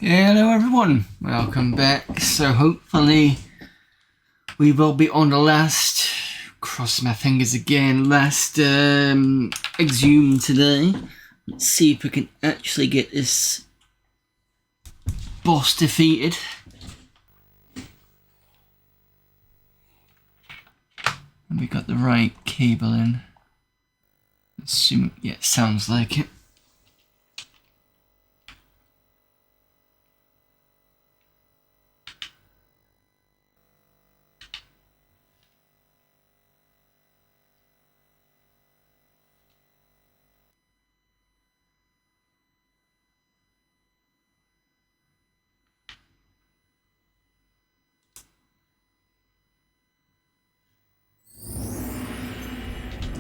Hello everyone, welcome back. So hopefully we will be on the last, cross my fingers again, last Exhumed today. Let's see if we can actually get this boss defeated. And we got the right cable in. Assume, yeah, sounds like it.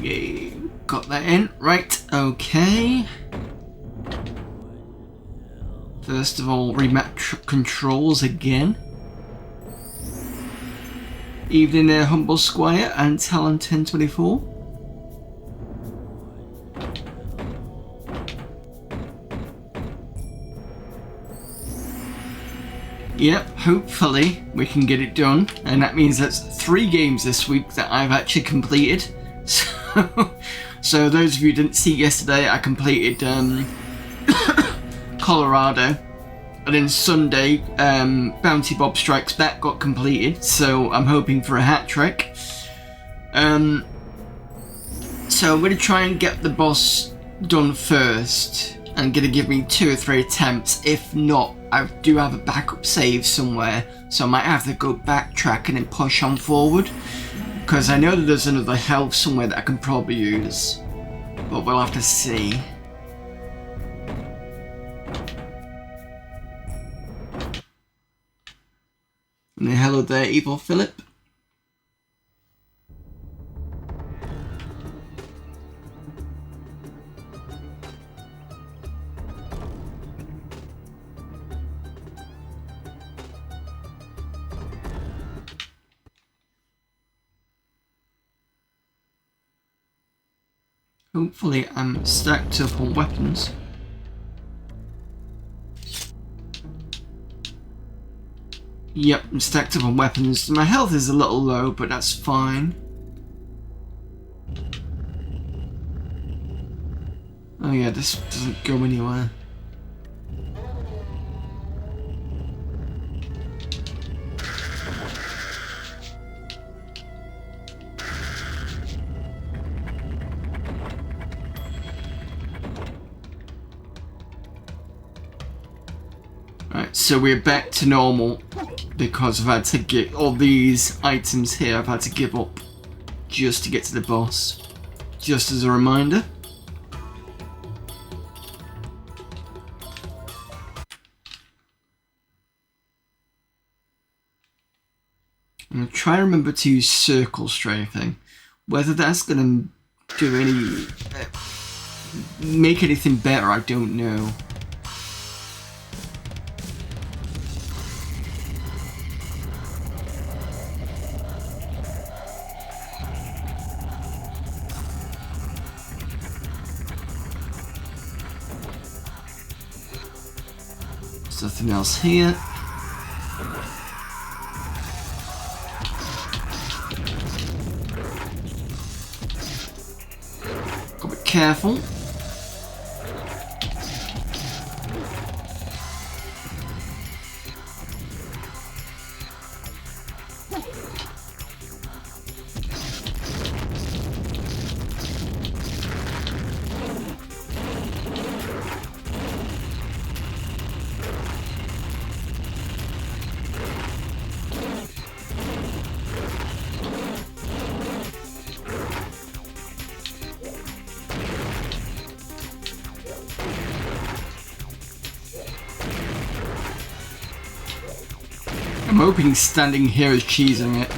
Yeah, got that in. Right, okay. First of all, remap controls again. Evening there, Humble Squire and Talon 1024. Yep, hopefully we can get it done, and that means that's 3 games this week that I've actually completed. So those of you who didn't see yesterday, I completed Colorado, and then Sunday Bounty Bob Strikes Back got completed, so I'm hoping for a hat trick. So I'm going to try and get the boss done first, and going to give me 2 or 3 attempts. If not, I do have a backup save somewhere, so I might have to go backtrack and then push on forward, because I know that there's another health somewhere that I can probably use, but we'll have to see. And hello there, Evil Philip. Hopefully I'm stacked up on weapons. Yep, I'm stacked up on weapons. My health is a little low, but that's fine. Oh yeah, this doesn't go anywhere. Right, so we're back to normal because I've had to get all these items here. I've had to give up just to get to the boss. Just as a reminder. I'm going to try and remember to use circle strafing. Whether that's going to do any... make anything better, I don't know. Nothing else here. Gotta be careful. I'm hoping standing here is cheesing it.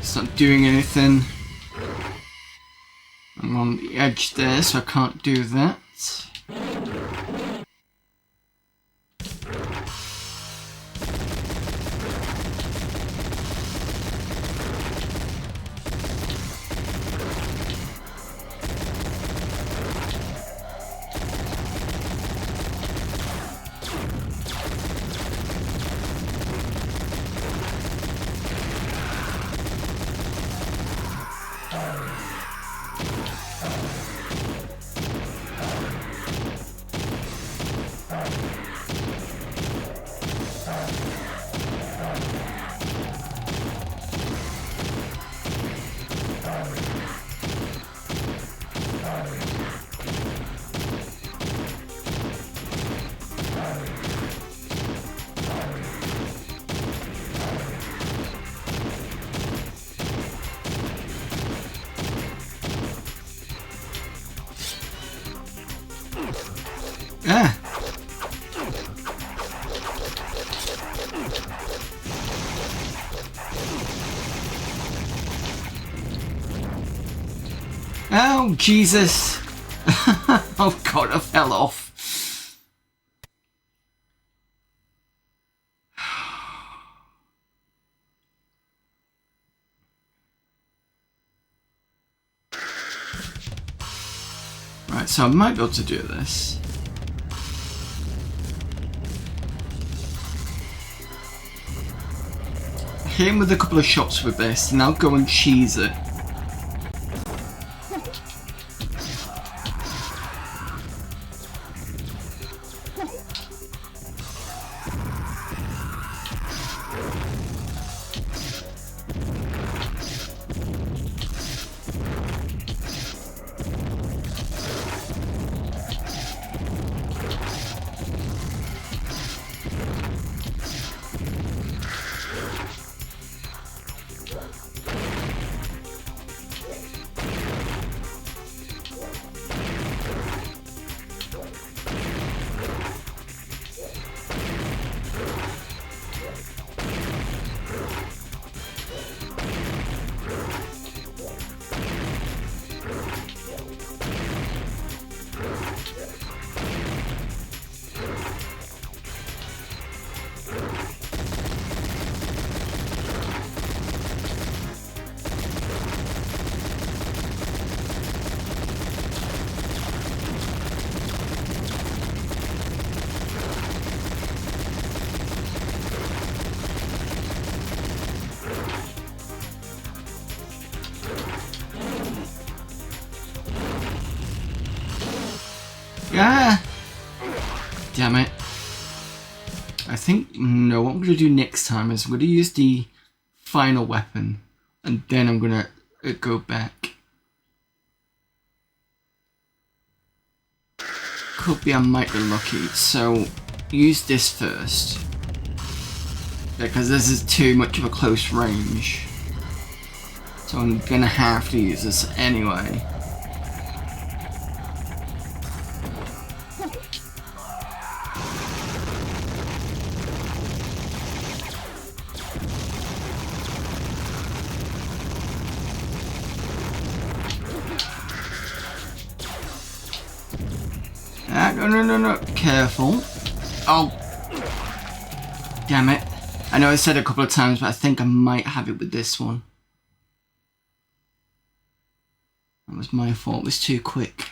It's not doing anything. I'm on the edge there, so I can't do that. Ah! Oh, Jesus! Oh God, I fell off. Right, so I might be able to do this. Hit him with a couple of shots with this, and I'll go and cheese it. Ah! Damn it. I think, no, what I'm going to do next time is I'm going to use the final weapon, and then I'm going to go back. Could be I might be lucky, so use this first. Because this is too much of a close range. So I'm going to have to use this anyway. No, careful. Oh. Damn it. I know I said it a couple of times, but I think I might have it with this one. That was my fault, it was too quick.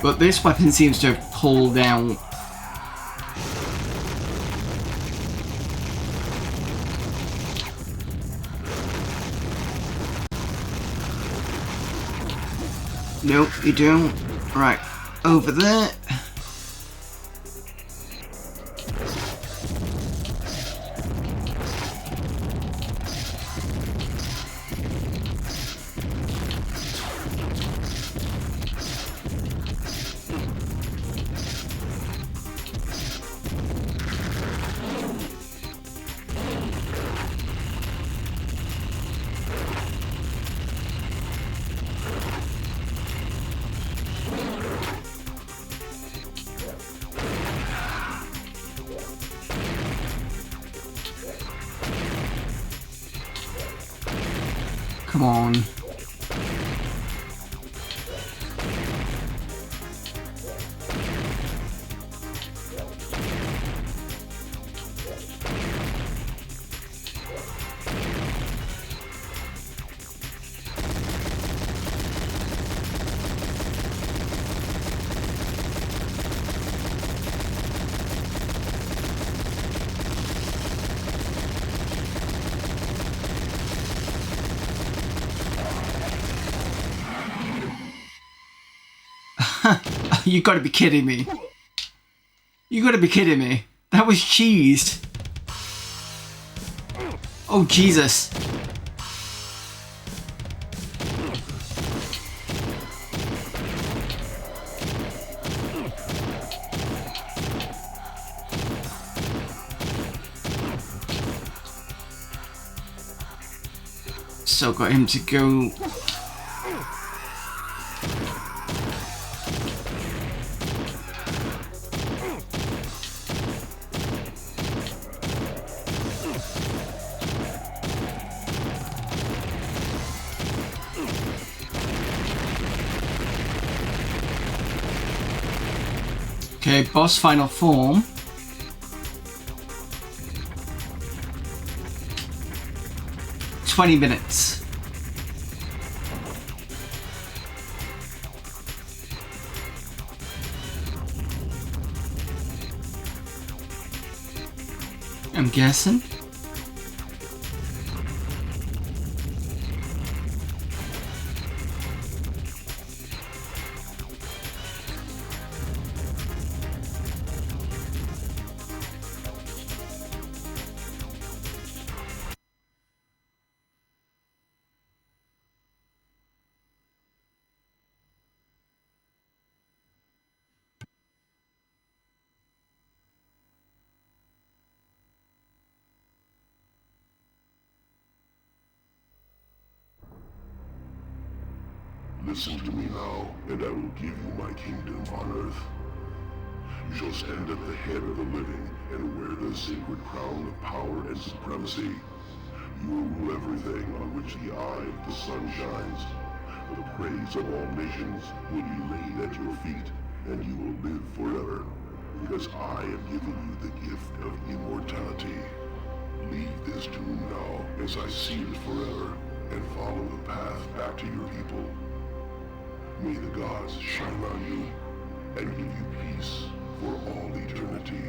But this weapon seems to have pulled out. Nope, you don't. Right, over there. Come on. You gotta be kidding me. You gotta be kidding me. That was cheesed. Oh, Jesus. So got him to go. Okay, boss final form. "20 minutes. I'm guessing. Listen to me now, and I will give you my kingdom on earth. You shall stand at the head of the living and wear the sacred crown of power and supremacy. You will rule everything on which the eye of the sun shines. The praise of all nations will be laid at your feet, and you will live forever, because I have given you the gift of immortality. Leave this tomb now, as I seal it forever, and follow the path back to your people. May the gods shine on you and give you peace for all eternity.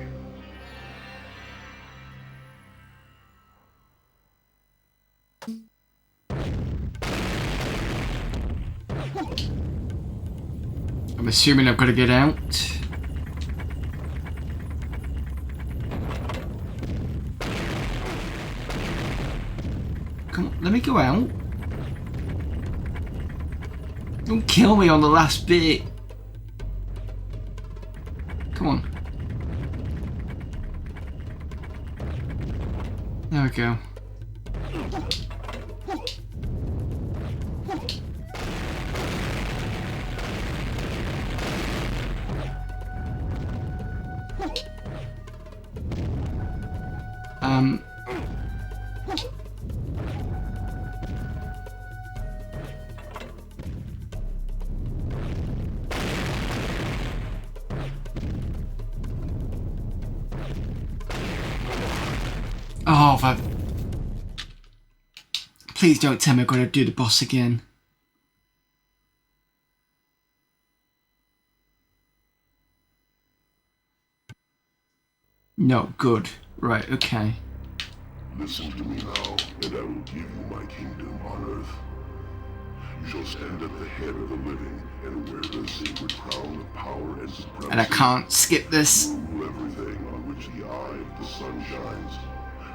I'm assuming I've got to get out. Come on, let me go out. Don't kill me on the last bit. Come on. There we go. Oh, please don't tell me I've got to do the boss again. No, good. Right, okay. Listen to me now, and I will give you my kingdom on earth. You shall stand at the head of the living and wear the sacred crown of power and supremacy. And I can't skip this. You rule everything on which the eye of the sun shines.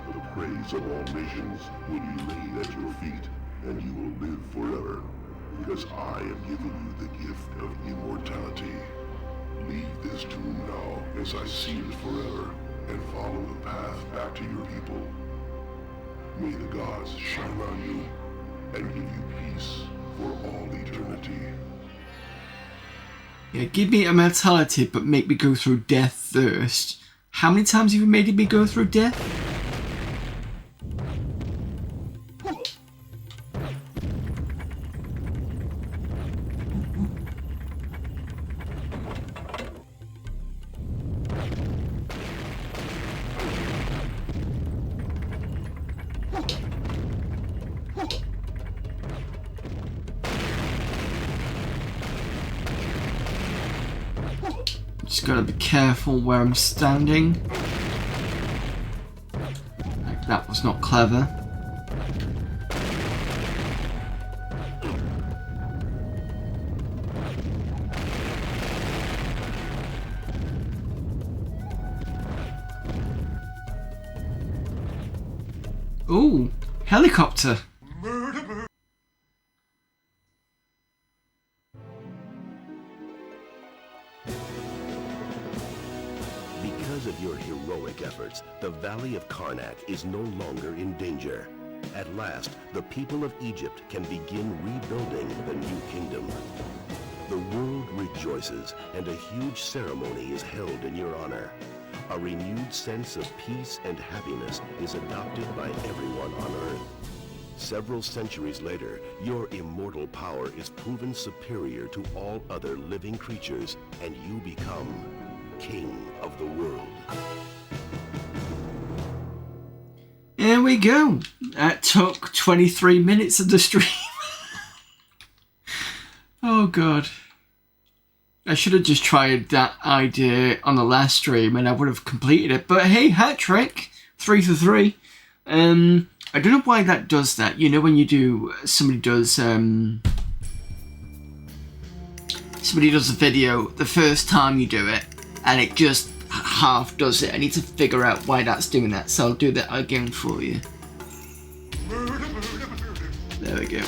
The praise of all nations will be laid at your feet, and you will live forever, because I have given you the gift of immortality. Leave this tomb now, as I seal it forever, and follow the path back to your people. May the gods shine on you and give you peace for all eternity. Yeah, give me immortality, but make me go through death first. How many times have you made me go through death? Just gotta be careful where I'm standing. Like, that was not clever. Ooh, helicopter. Because of your heroic efforts, the Valley of Karnak is no longer in danger. At last, the people of Egypt can begin rebuilding the new kingdom. The world rejoices, and a huge ceremony is held in your honor. A renewed sense of peace and happiness is adopted by everyone on Earth. Several centuries later, your immortal power is proven superior to all other living creatures, and you become King of the World. There we go. That took 23 minutes of the stream. Oh god. I should have just tried that idea on the last stream and I would have completed it. But hey, hat trick, 3 for 3. I don't know why that does that. You know when you do, somebody does a video the first time you do it and it just half does it. I need to figure out why that's doing that, so I'll do that again for you. There we go.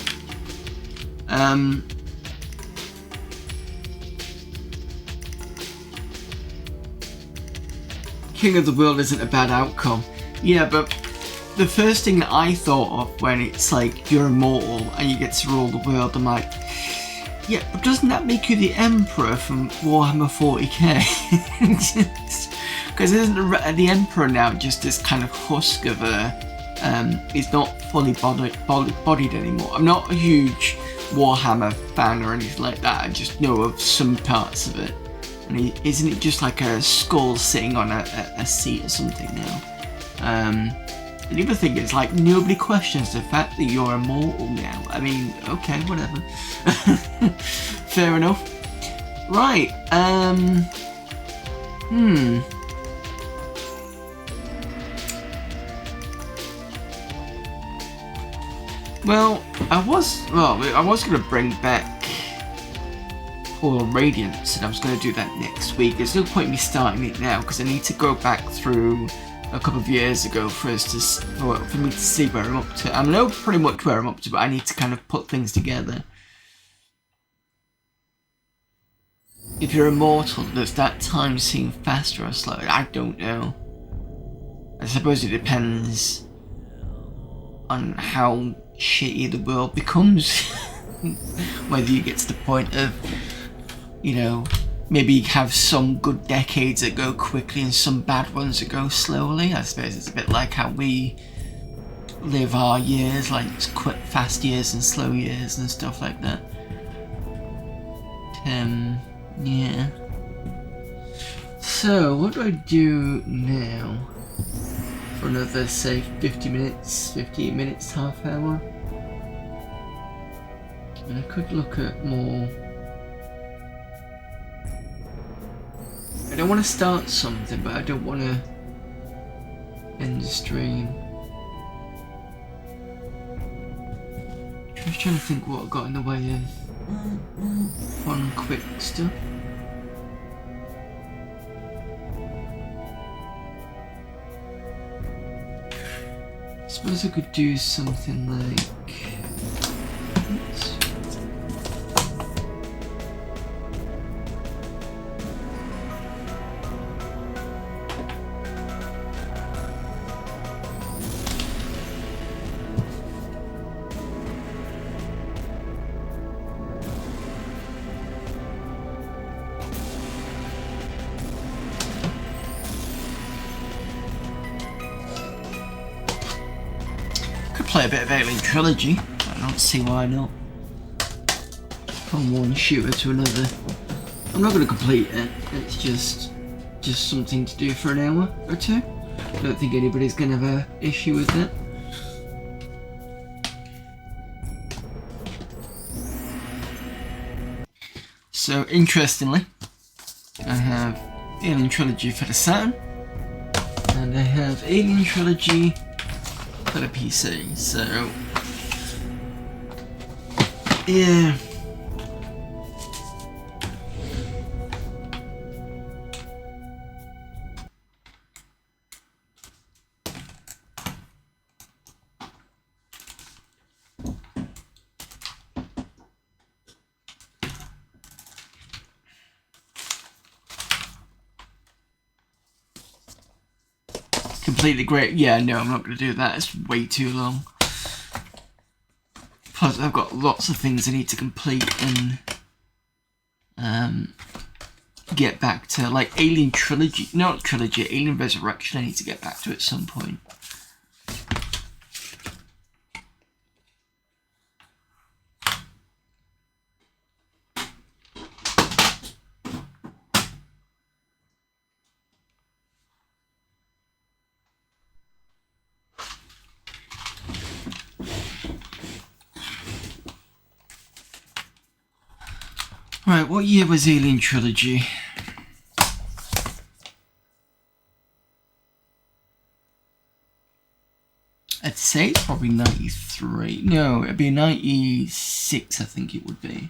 King of the World isn't a bad outcome. Yeah, but the first thing that I thought of when it's like you're immortal and you get to rule the world, I'm like, yeah, but doesn't that make you the Emperor from Warhammer 40k? Because isn't the Emperor now just this kind of husk of he's not fully bodied anymore. I'm not a huge Warhammer fan or anything like that, I just know of some parts of it. And isn't it just like a skull sitting on a seat or something now? And the other thing is, like, nobody questions the fact that you're immortal now. I mean, okay, whatever. Fair enough. Right, Well, I was going to bring back Coil Radiance, and I was going to do that next week. There's no point in me starting it now because I need to go back through a couple of years ago for me to see where I'm up to. I know pretty much where I'm up to, but I need to kind of put things together. If you're immortal, does that time seem faster or slower? I don't know. I suppose it depends on how shitty the world becomes. Whether you get to the point of, you know, maybe have some good decades that go quickly and some bad ones that go slowly. I suppose it's a bit like how we live our years, like quick, fast years and slow years and stuff like that. Yeah. So, what do I do now? For another, say, 50 minutes, 58 minutes, half hour? And I could look at more. I don't want to start something, but I don't want to end the stream. I'm just trying to think what I got in the way of fun, quick stuff. I suppose I could do something like. Play a bit of Alien Trilogy. I don't see why not. From one shooter to another. I'm not going to complete it. It's just just something to do for an hour or two. Don't think anybody's going to have an issue with that. So, interestingly, I have Alien Trilogy for the Saturn, and I have Alien Trilogy for the PC, so yeah. Completely great. Yeah, no, I'm not going to do that. It's way too long. Plus, I've got lots of things I need to complete and get back to, like Alien Trilogy, not Trilogy, Alien Resurrection. I need to get back to at some point. Right, what year was Alien Trilogy? I'd say it's probably 93. No, it'd be 96, I think it would be.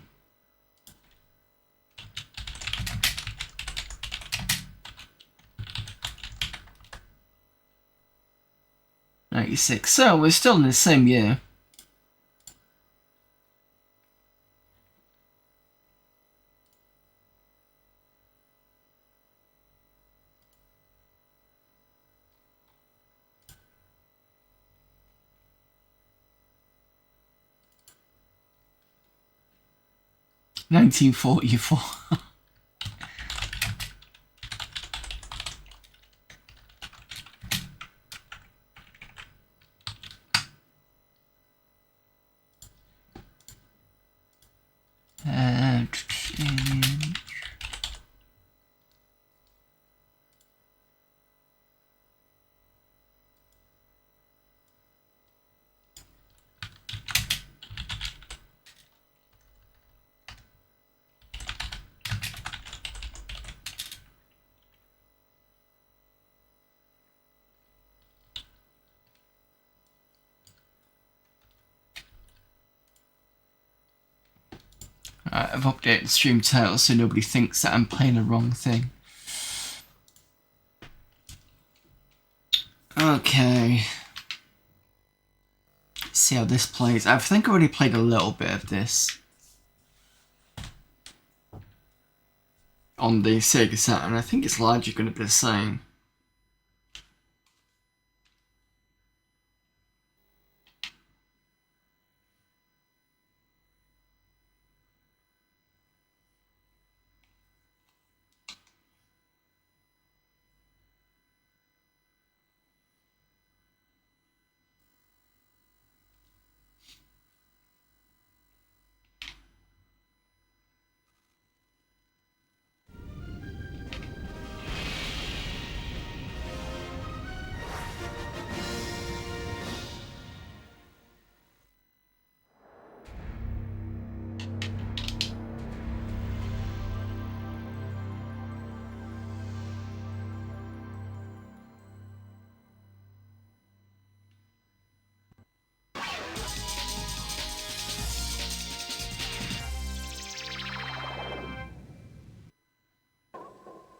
'96. So we're still in the same year. $1944. I've updated the stream title so nobody thinks that I'm playing the wrong thing. Okay. Let's see how this plays. I think I already played a little bit of this on the Sega Saturn. I think it's largely going to be the same.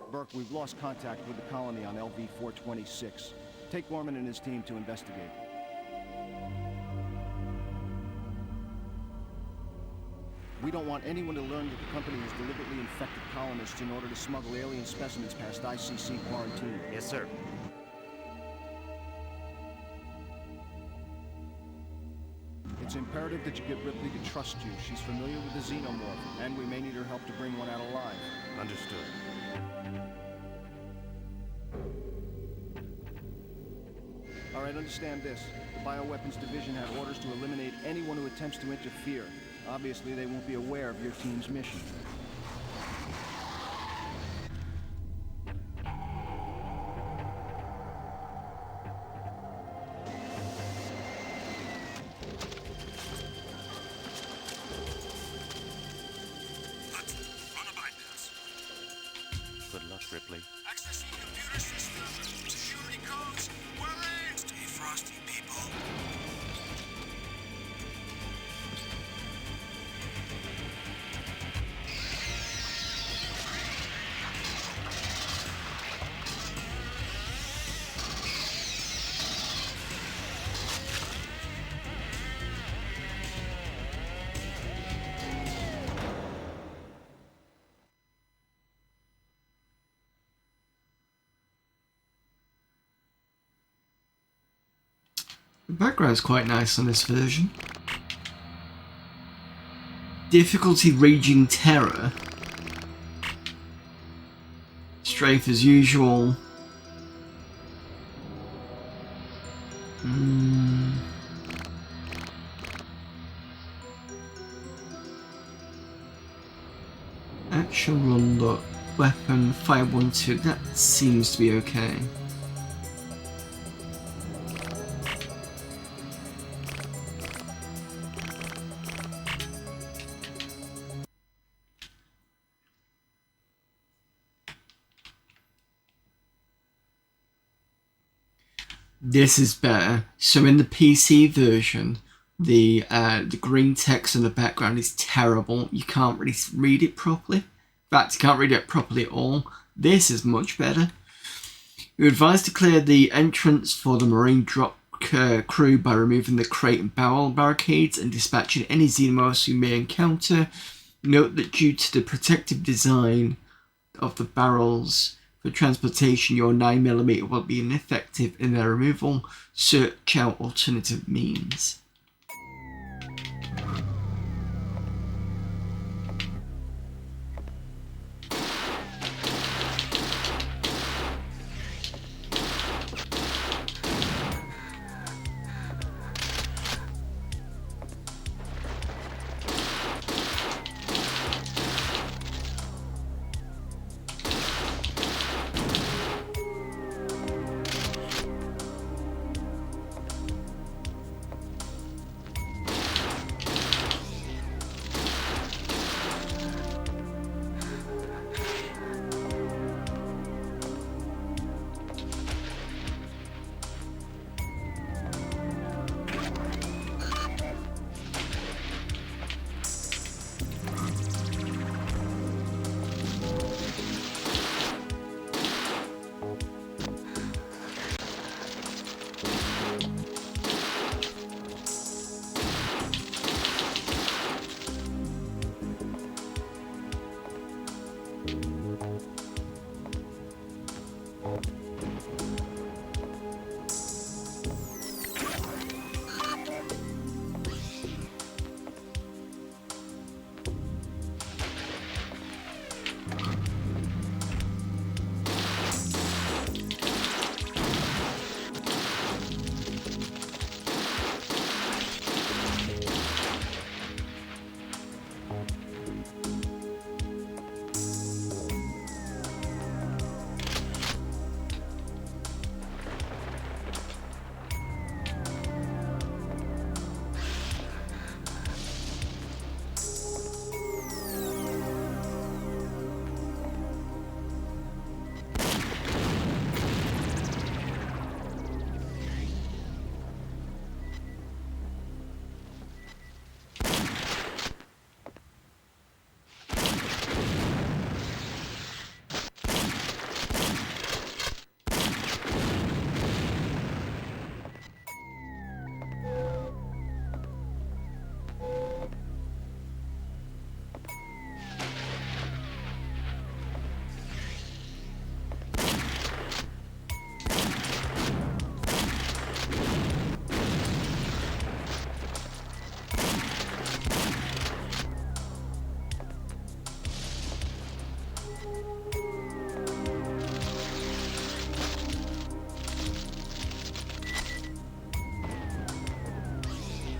Burke, we've lost contact with the colony on LV-426. Take Gorman and his team to investigate. We don't want anyone to learn that the company has deliberately infected colonists in order to smuggle alien specimens past ICC quarantine. Yes, sir. It's imperative that you get Ripley to trust you. She's familiar with the xenomorph, and we may need her help to bring one out alive. Understood. All right, understand this. The Bioweapons Division have orders to eliminate anyone who attempts to interfere. Obviously, they won't be aware of your team's mission. lost you people. The background's quite nice on this version. Difficulty Raging Terror. Strafe as usual. Action run look. Weapon 512. That seems to be okay. This is better. So in the PC version, the green text in the background is terrible. You can't really read it properly. In fact, you can't read it properly at all. This is much better. You're advised to clear the entrance for the Marine drop crew by removing the crate and barrel barricades and dispatching any xenomorphs you may encounter. Note that due to the protective design of the barrels for transportation, your 9mm will be ineffective in their removal. Search out alternative means.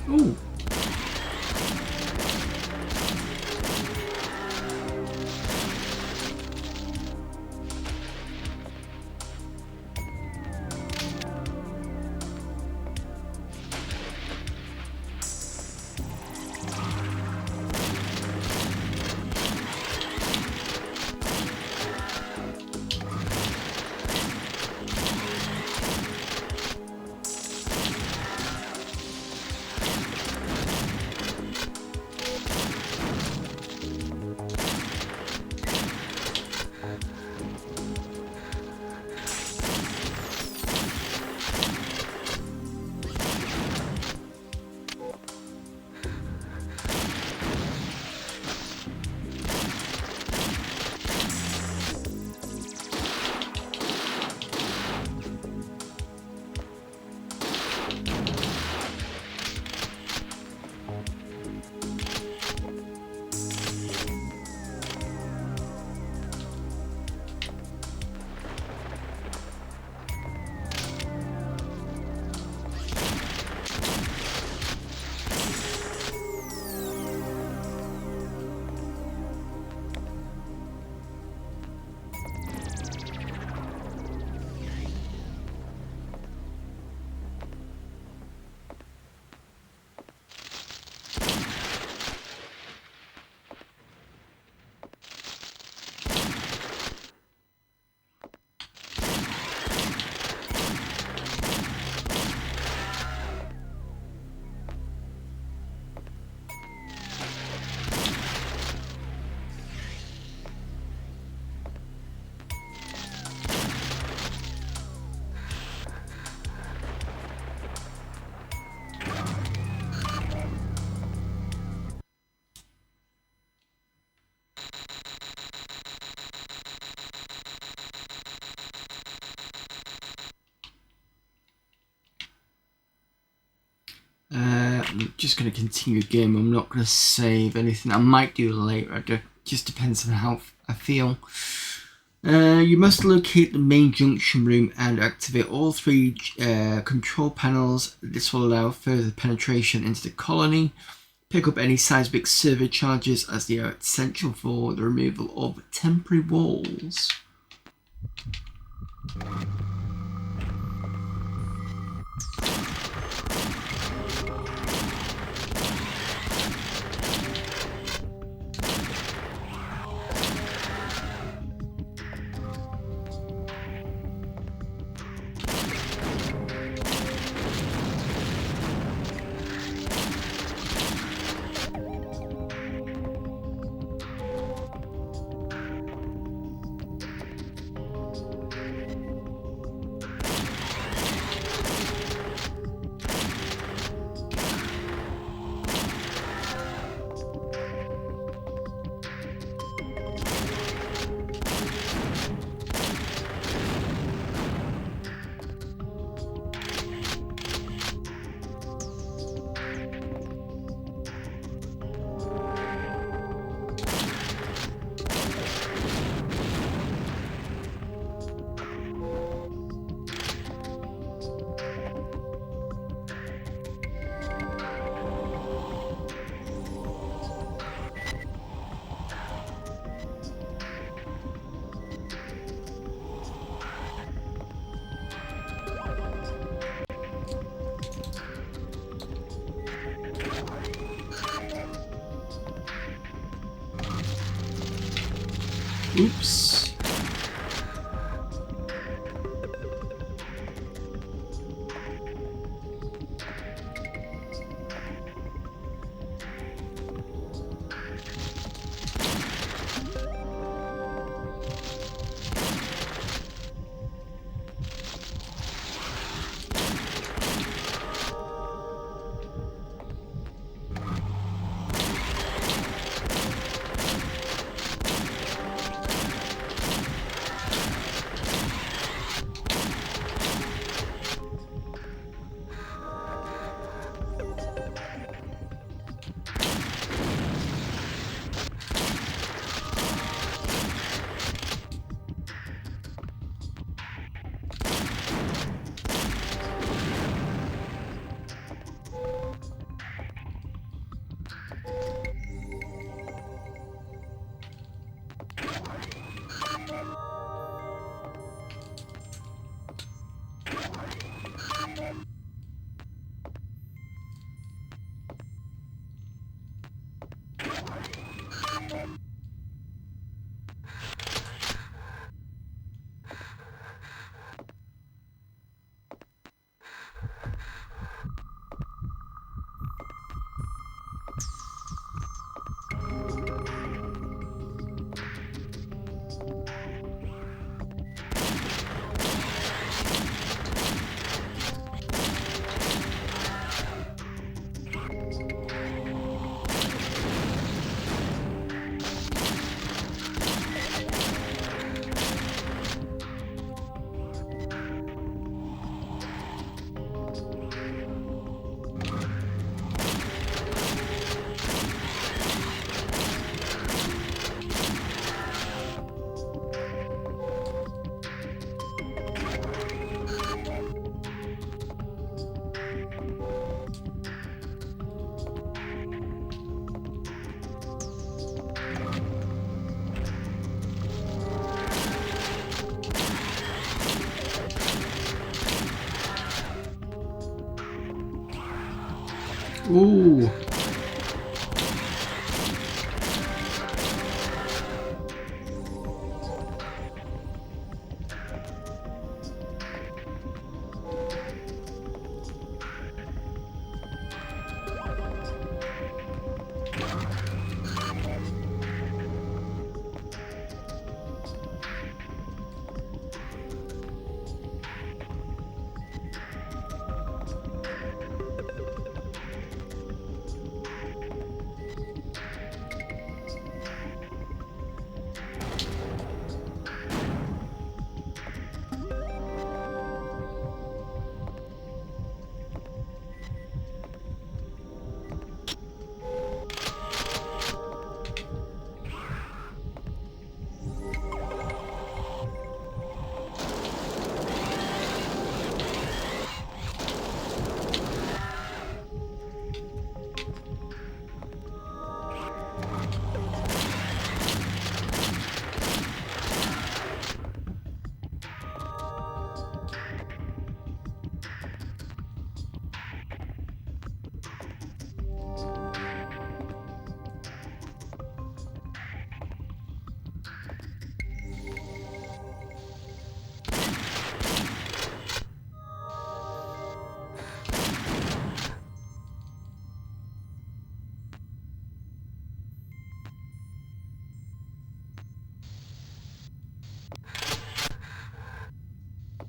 Ooh. I'm just going to continue the game. I'm not going to save anything. I might do it later. It just depends on how I feel. You must locate the main junction room and activate all 3 control panels. This will allow further penetration into the colony. Pick up any seismic server charges as they are essential for the removal of temporary walls. Oops. Ooh.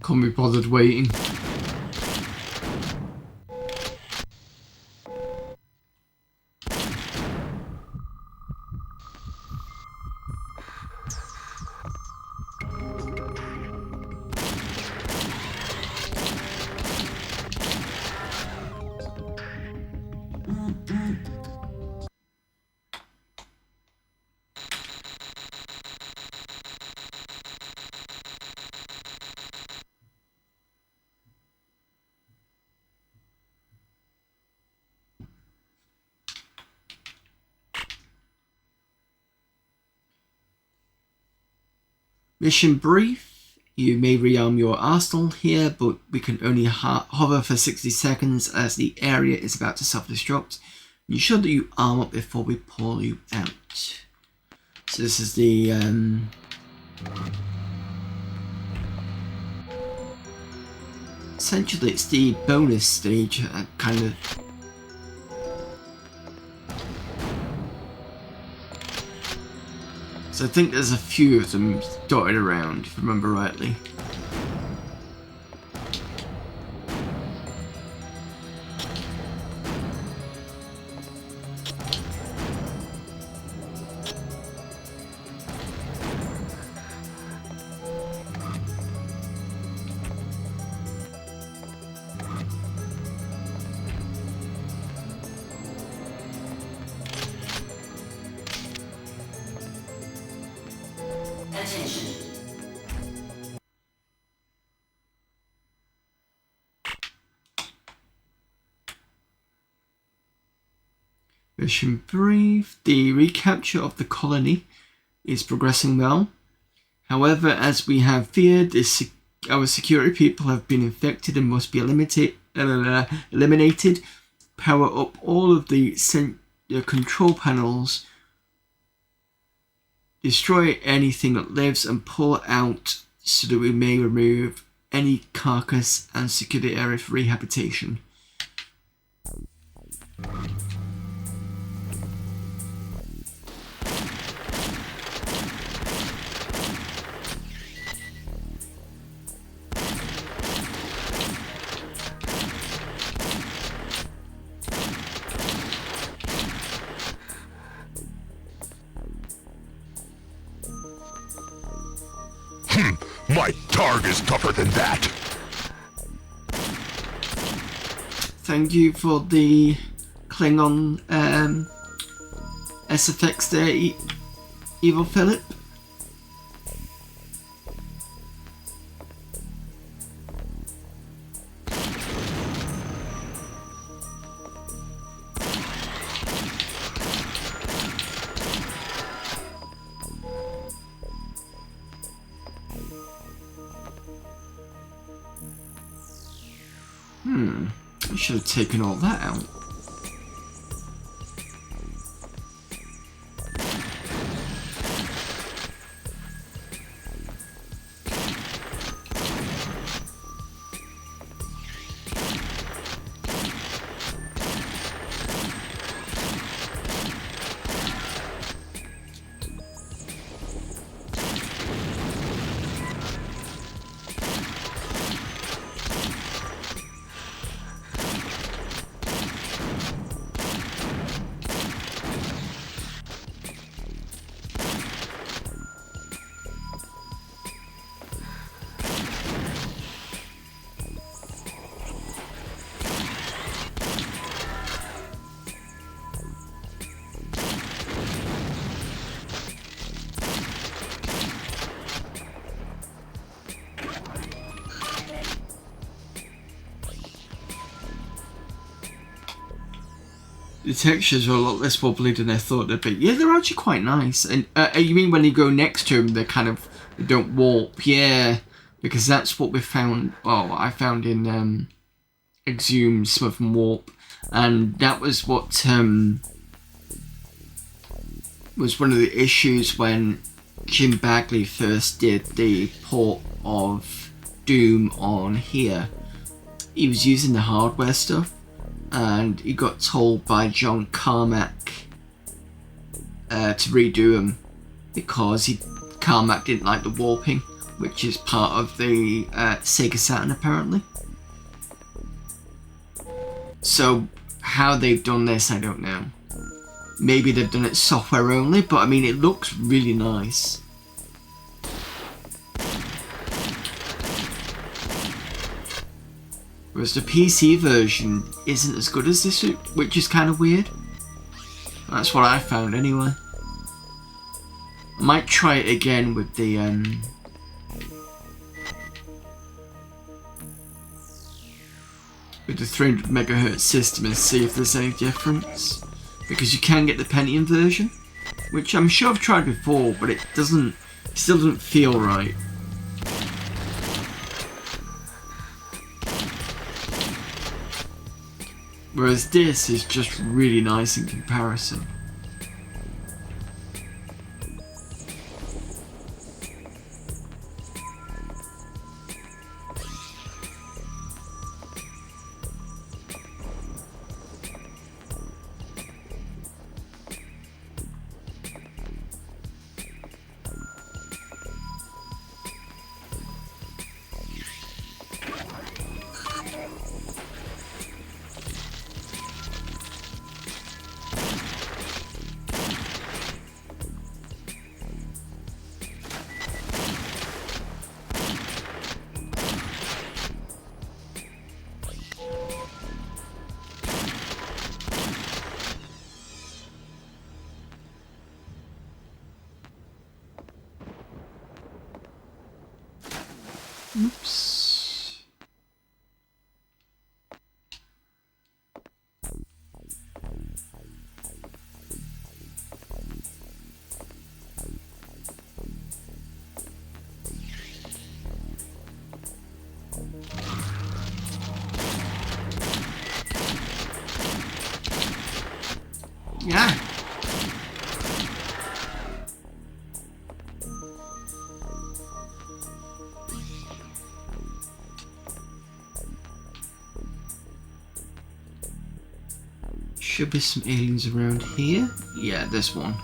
Can't be bothered waiting. Mission brief. You may rearm your arsenal here, but we can only hover for 60 seconds as the area is about to self-destruct. Ensure that you arm up before we pull you out. So this is the essentially it's the bonus stage, kind of. So I think there's a few of them dotted around, if I remember rightly. Mission brief. The recapture of the colony is progressing well. However, as we have feared, our security people have been infected and must be eliminated. Power up all of the control panels. Destroy anything that lives and pull out so that we may remove any carcass and secure the area for rehabilitation. My targ is tougher than that. Thank you for the Klingon SFX there, Evil Philip. I should have taken all that out. The textures are a lot less wobbly than I thought they'd be. Yeah, they're actually quite nice. And you mean when you go next to them, they don't warp? Yeah, because that's what we found. Well, I found in Exhumed, some of them warp, and that was what was one of the issues when Jim Bagley first did the port of Doom on here. He was using the hardware stuff, and he got told by John Carmack to redo them because Carmack didn't like the warping which is part of the Sega Saturn apparently. So how they've done this, I don't know. Maybe they've done it software only, but I mean, it looks really nice. Whereas the PC version isn't as good as this, which is kind of weird. That's what I found anyway. I might try it again with the with the 300 megahertz system and see if there's any difference, because you can get the Pentium version, which I'm sure I've tried before, but it still doesn't feel right. Whereas this is just really nice in comparison. Oops. Yeah. Should be some aliens around here. Yeah, this one.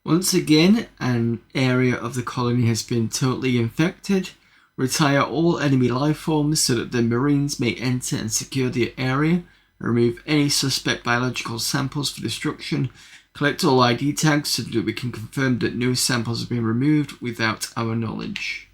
Once again, an area of the colony has been totally infected. Retire all enemy life forms so that the Marines may enter and secure the area. Remove any suspect biological samples for destruction. Collect all ID tags so that we can confirm that no samples have been removed without our knowledge.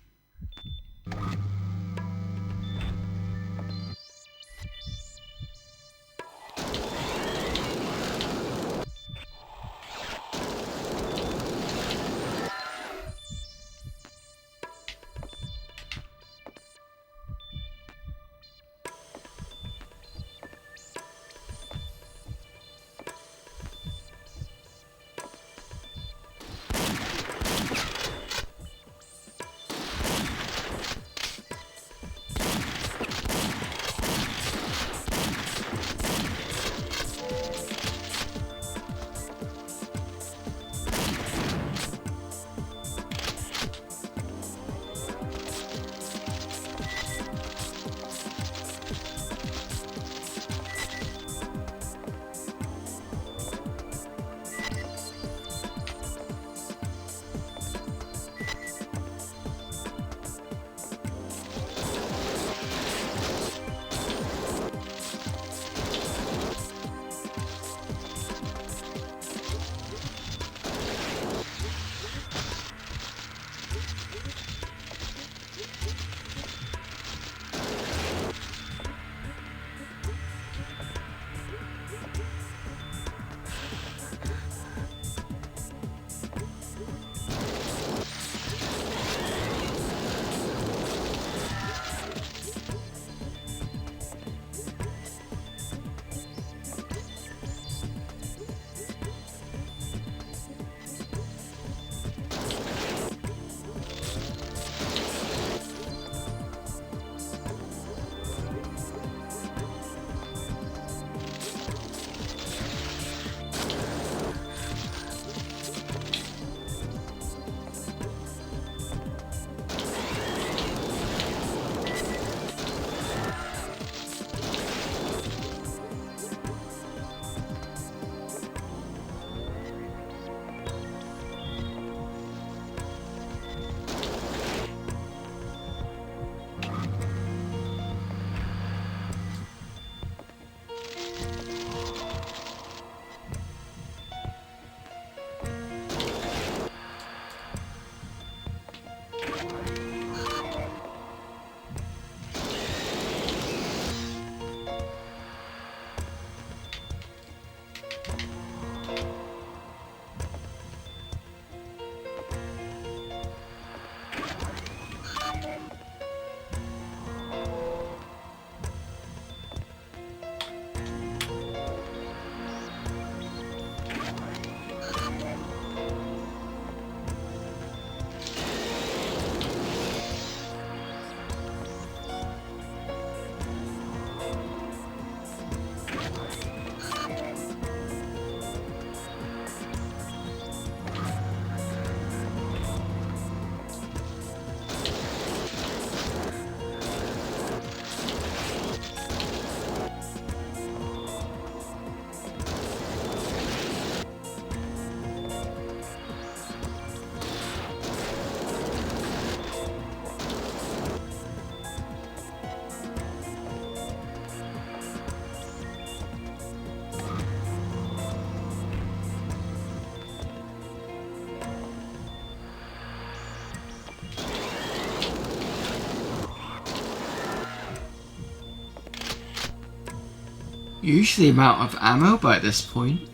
Usually I'm out of ammo by this point.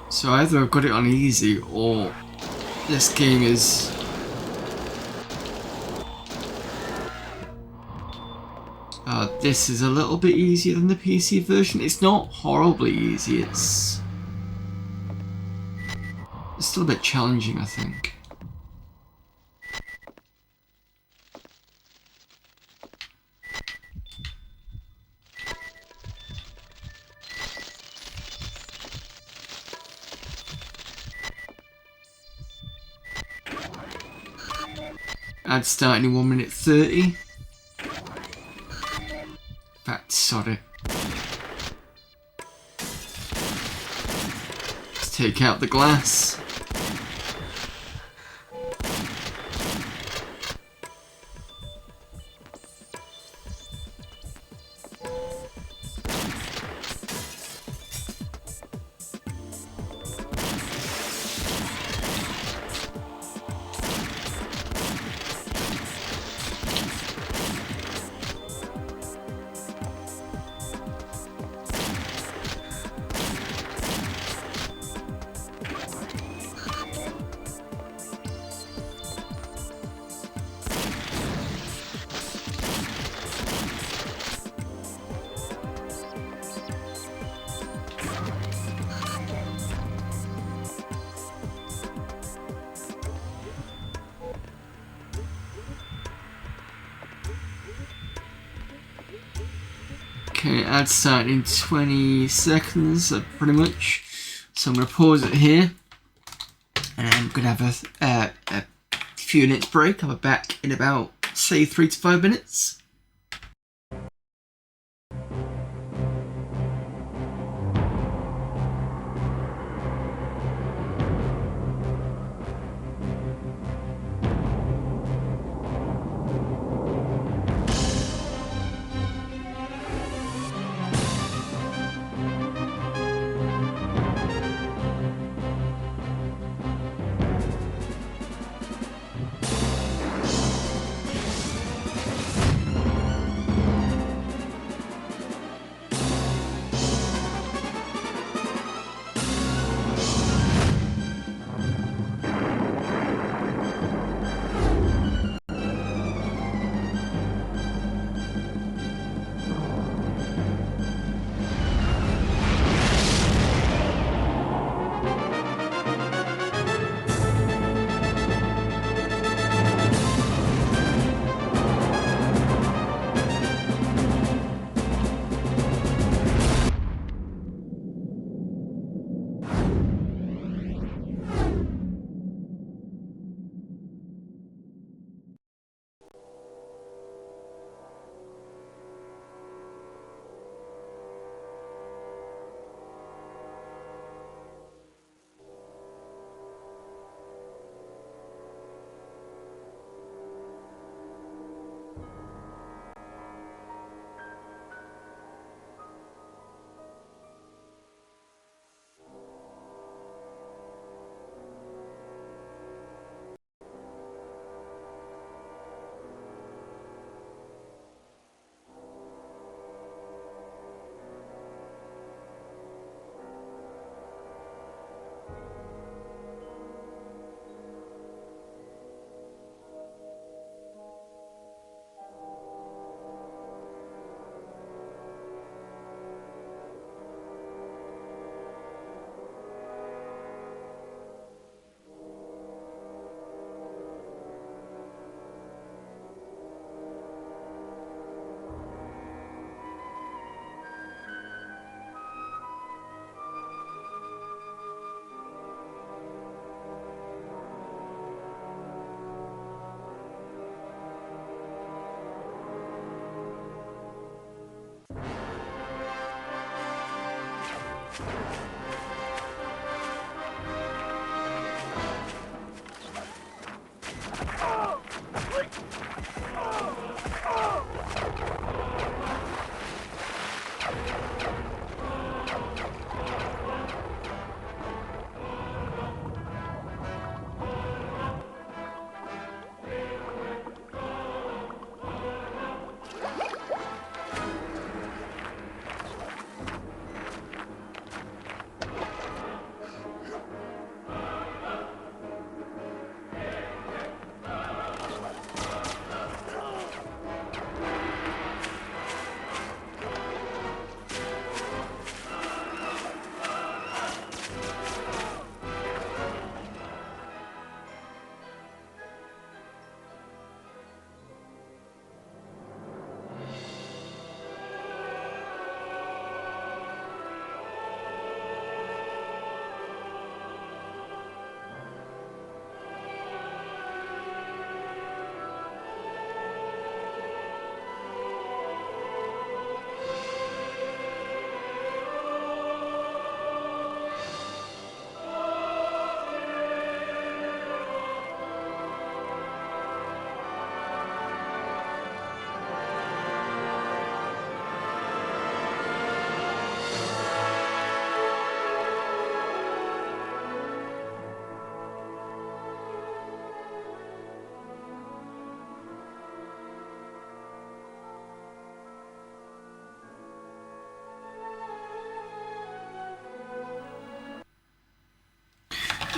So either I've got it on easy or this game is... this is a little bit easier than the PC version. It's not horribly easy, it's still a bit challenging, I think. I'd start in 1 minute 30. In fact, sorry. Let's take out the glass. Okay, ad start in 20 seconds, pretty much. So I'm going to pause it here, and I'm going to have a few minutes break. I'll be back in about, say, 3 to 5 minutes.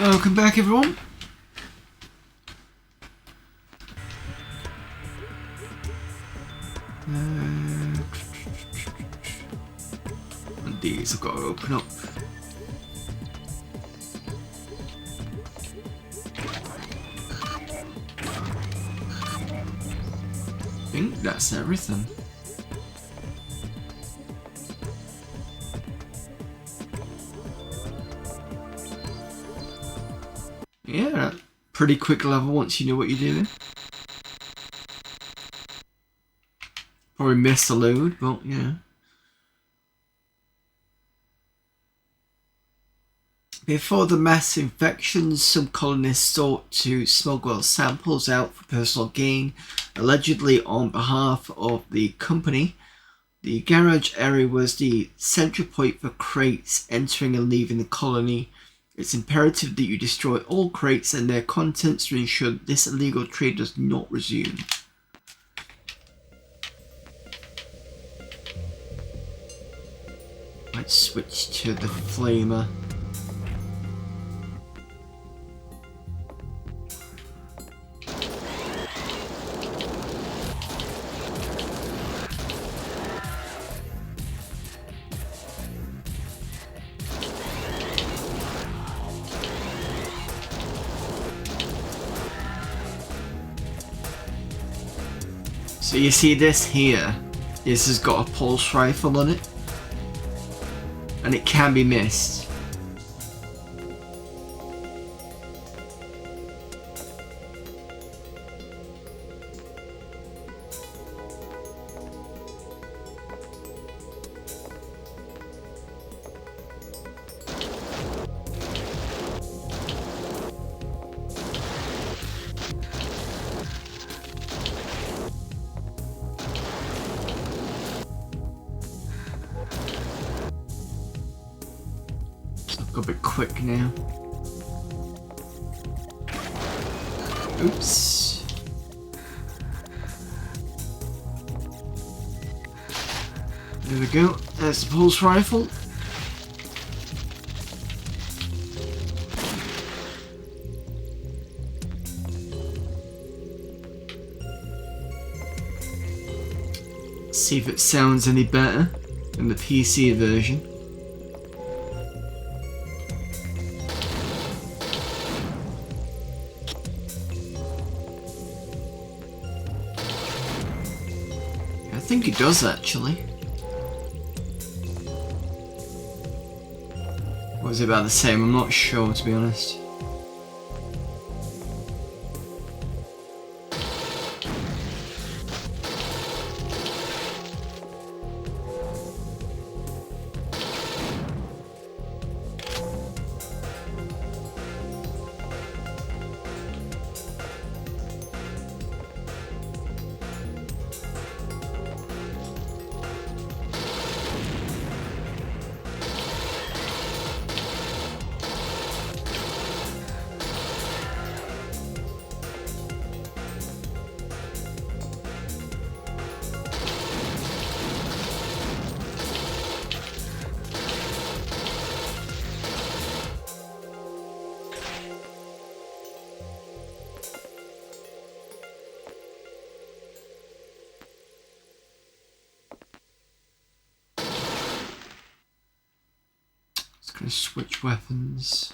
Welcome back, everyone. And these I've got to open up. I think that's everything. Yeah, pretty quick level once you know what you're doing. Probably missed a load, but yeah. Before the mass infections, some colonists sought to smuggle samples out for personal gain, allegedly on behalf of the company. The garage area was the central point for crates entering and leaving the colony. It's imperative that you destroy all crates and their contents to ensure that this illegal trade does not resume. Let's switch to the flamer. So you see this here, this has got a pulse rifle on it, and it can be missed. Got a bit quick now. Oops. There we go. There's the pulse rifle. See if it sounds any better than the PC version. I think it does actually. Or is it about the same? I'm not sure, to be honest. Gonna switch weapons.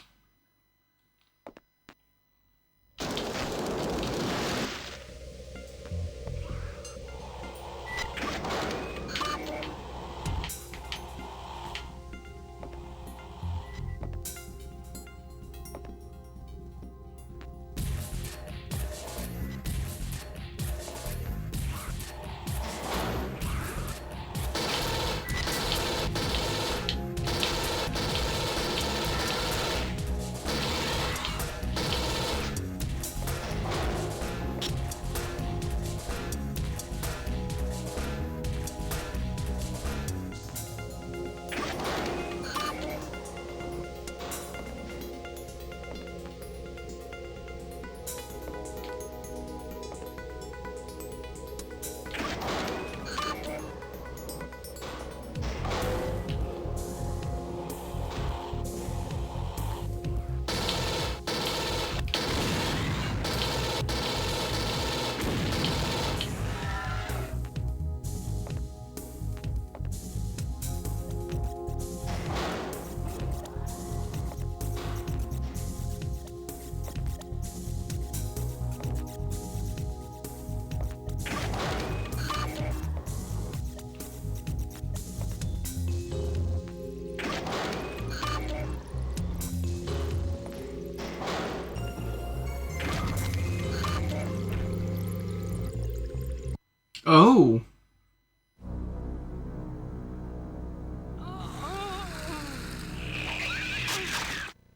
Oh!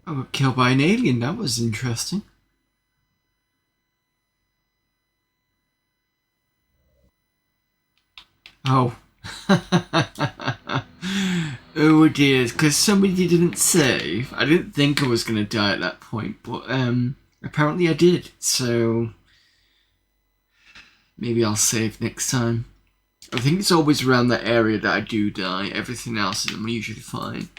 I got killed by an alien. That was interesting. Oh. Oh dear, because somebody didn't save. I didn't think I was going to die at that point, but apparently I did. So maybe I'll save next time. I think it's always around that area that I do die. Everything else I'm usually fine.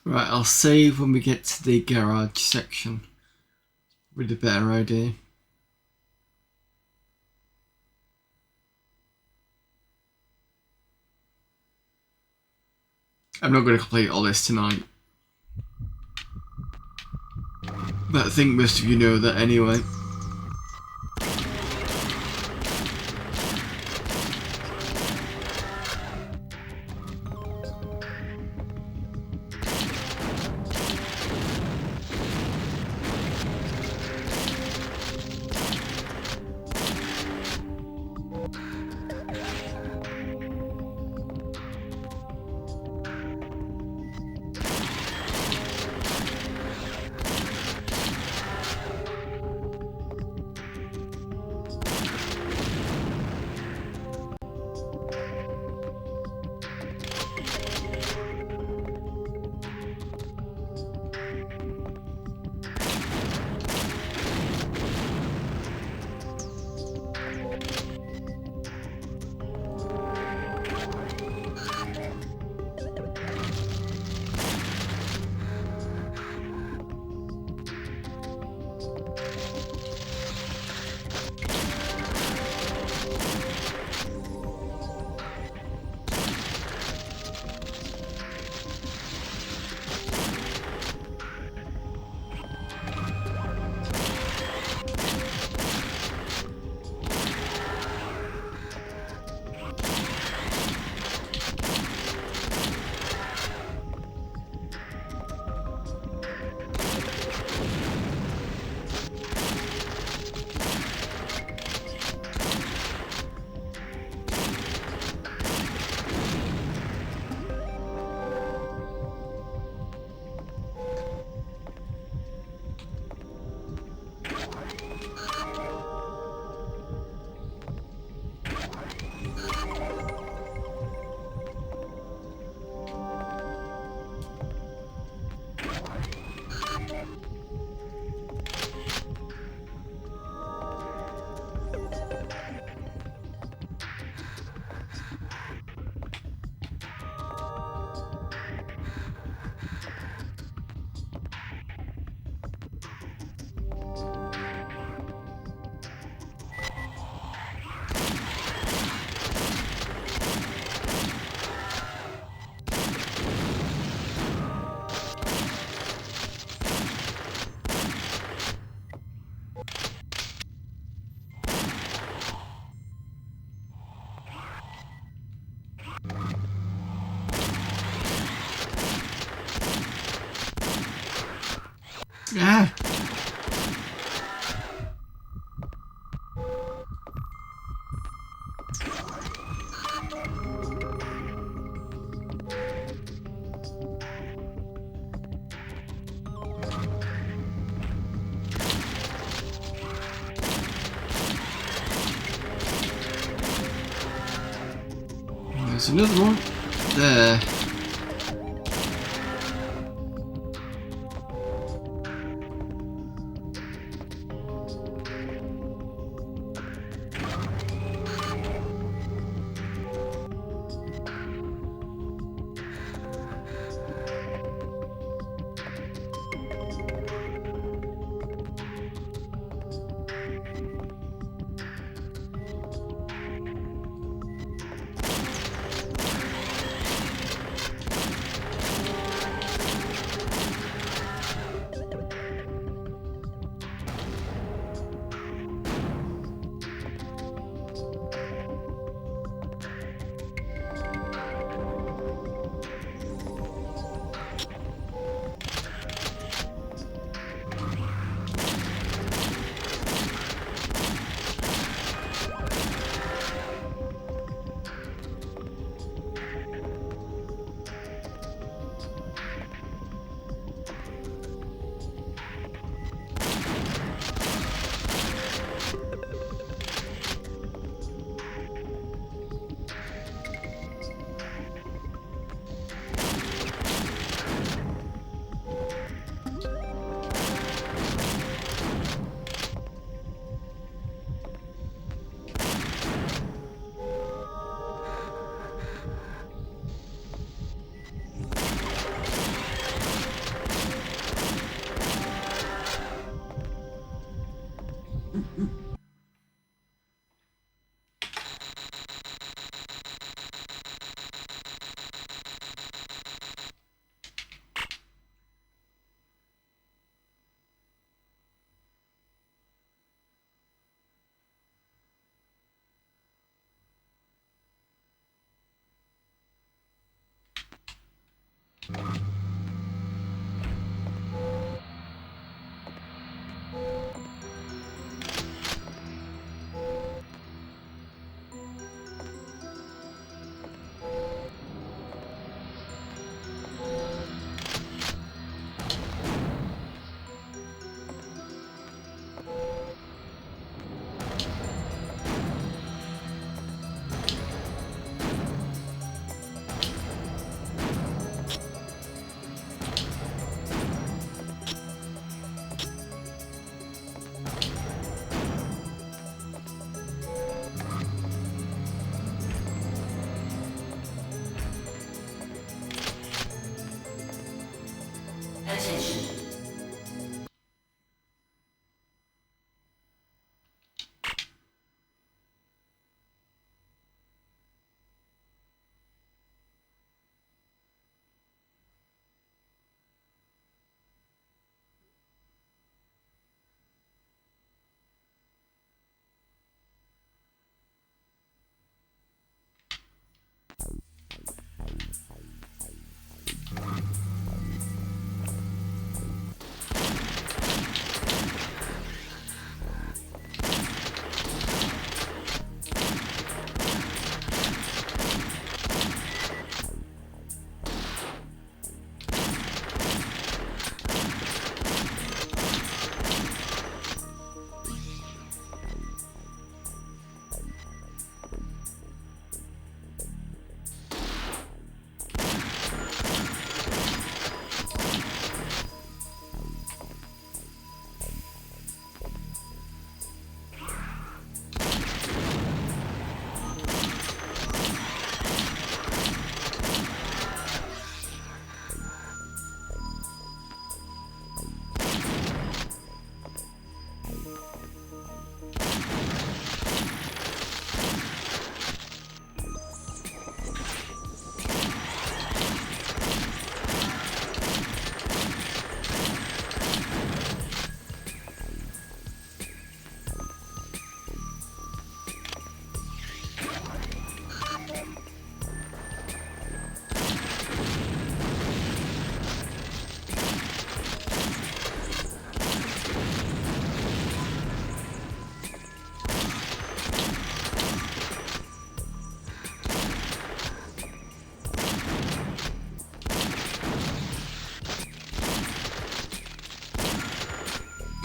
Right, I'll save when we get to the garage section with a better idea. I'm not going to complete all this tonight, but I think most of you know that anyway. Ah! There's another one there.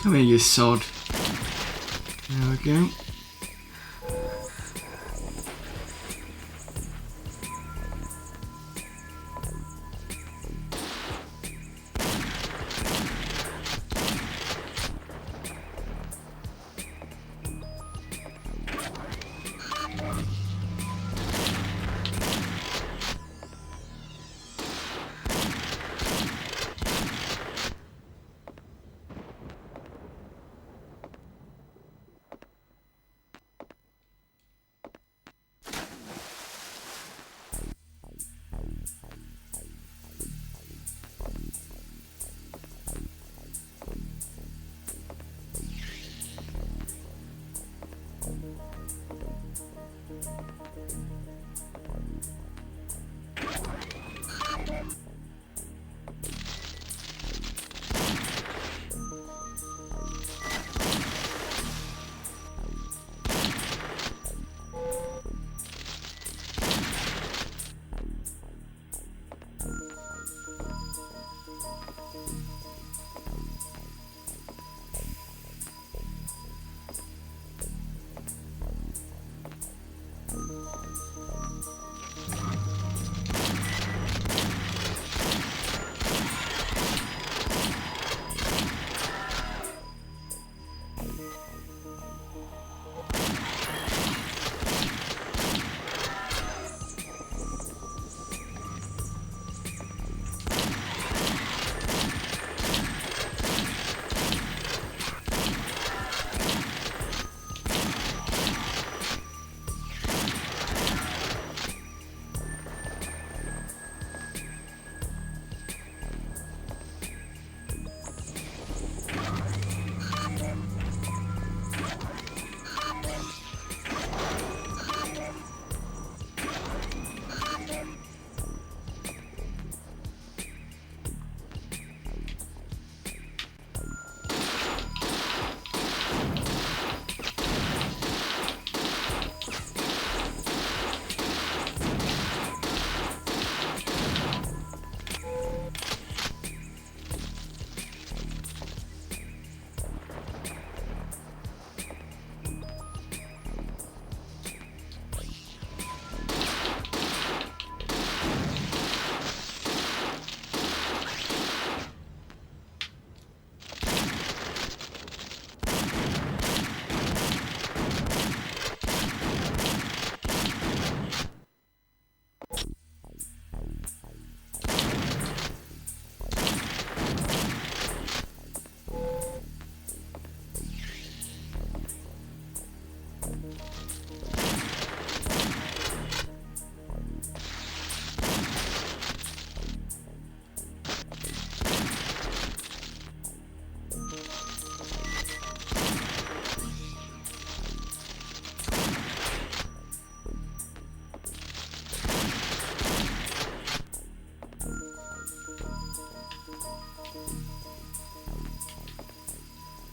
Come here, you sod. There we go.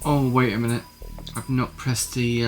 Oh, wait a minute. I've not pressed the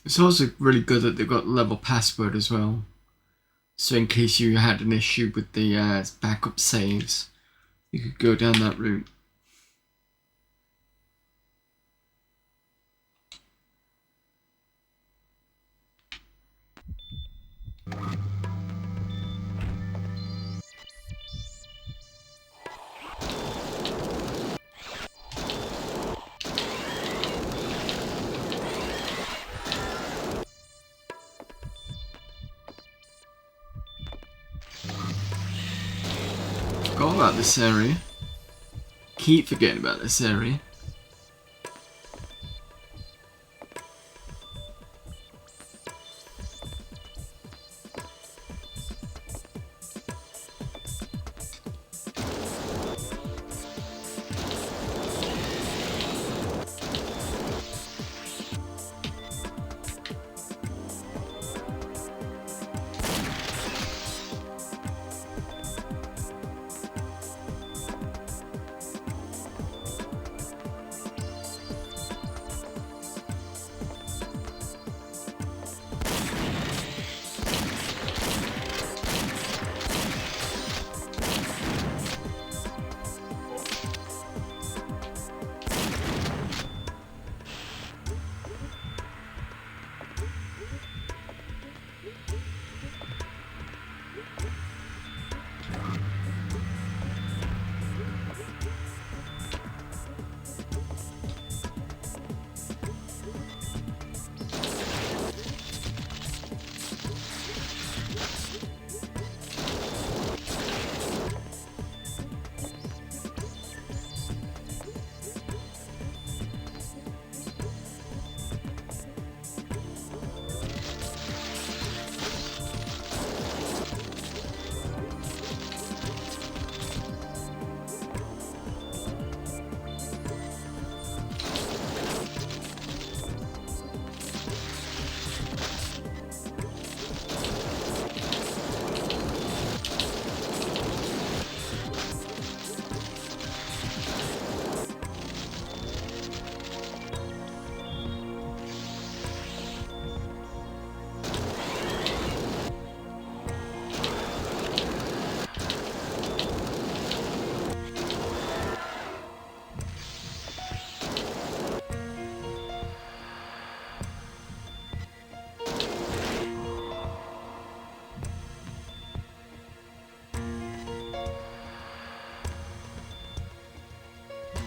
It's also really good that they've got level password as well. So in case you had an issue with the backup saves, you could go down that route. Forgot about this area. Keep forgetting about this area.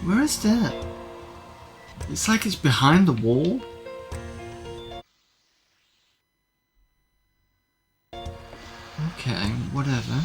Where is that? It's like it's behind the wall. Okay, whatever.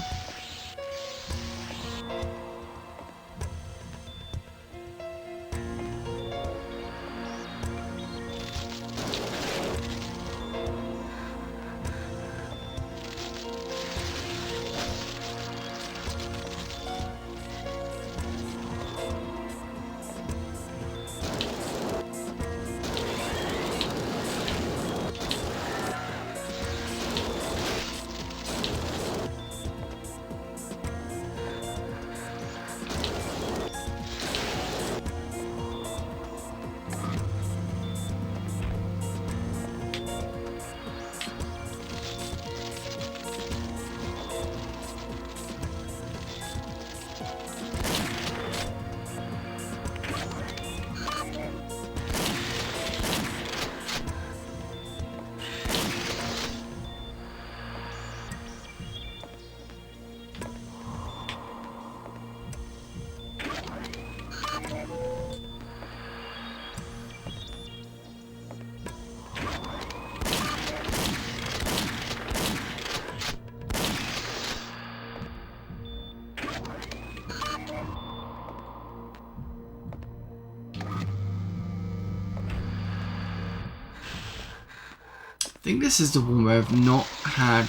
think this is the one where I've not had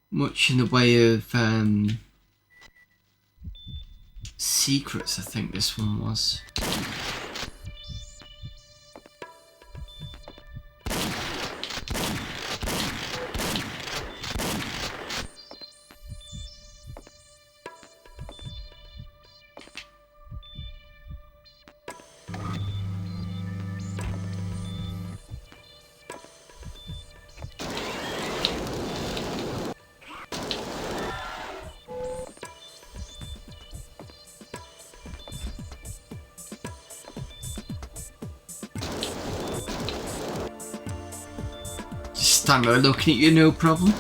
much in the way of secrets. I think this one was. Stand there looking at you, no problem.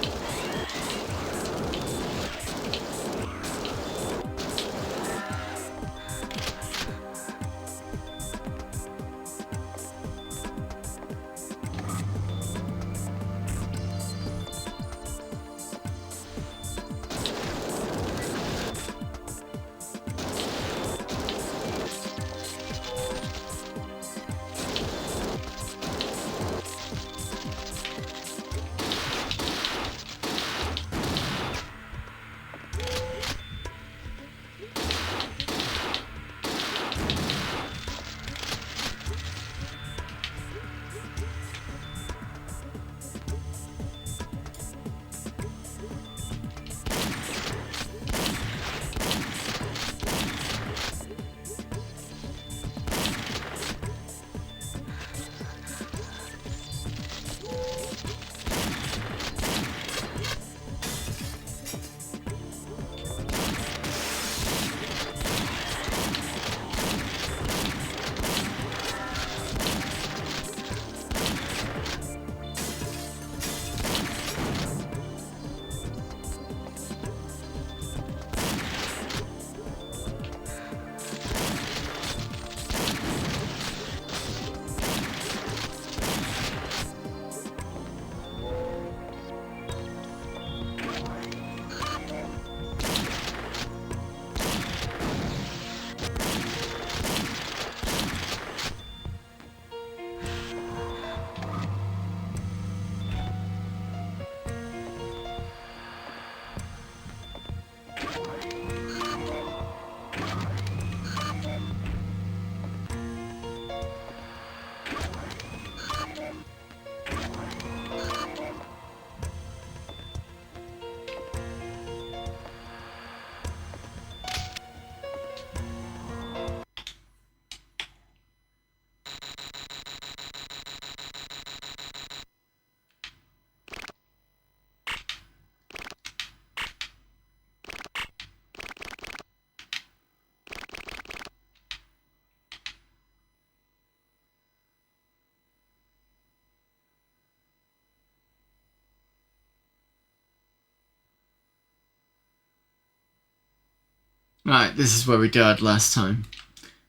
Right, this is where we died last time.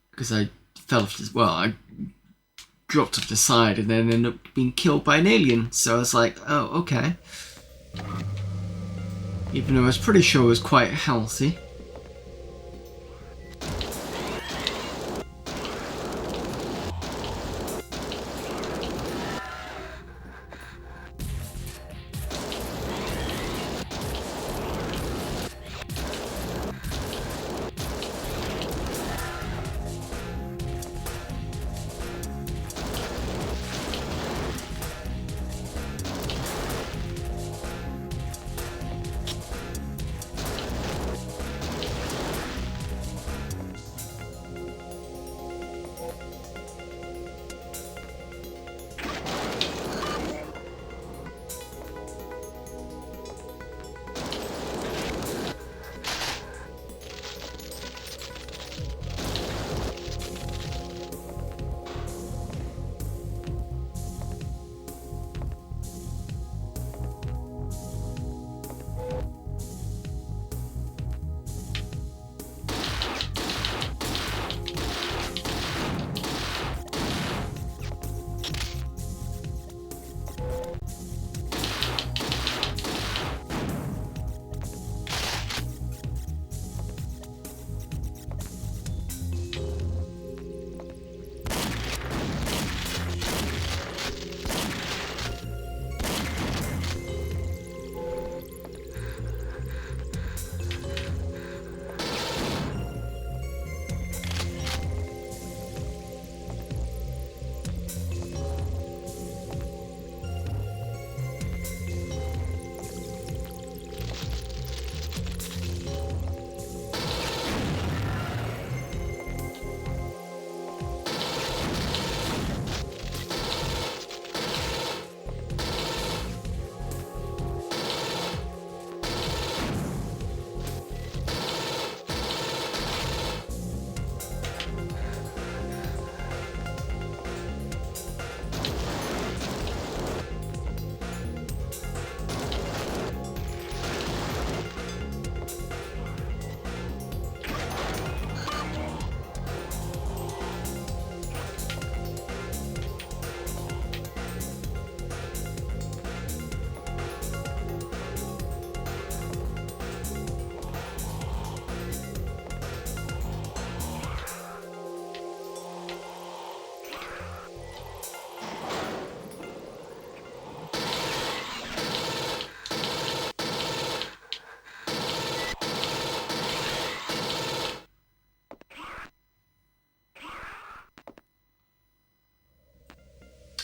Because I fell off this, well, I dropped off the side and then ended up being killed by an alien. So I was like, oh, okay. Even though I was pretty sure it was quite healthy.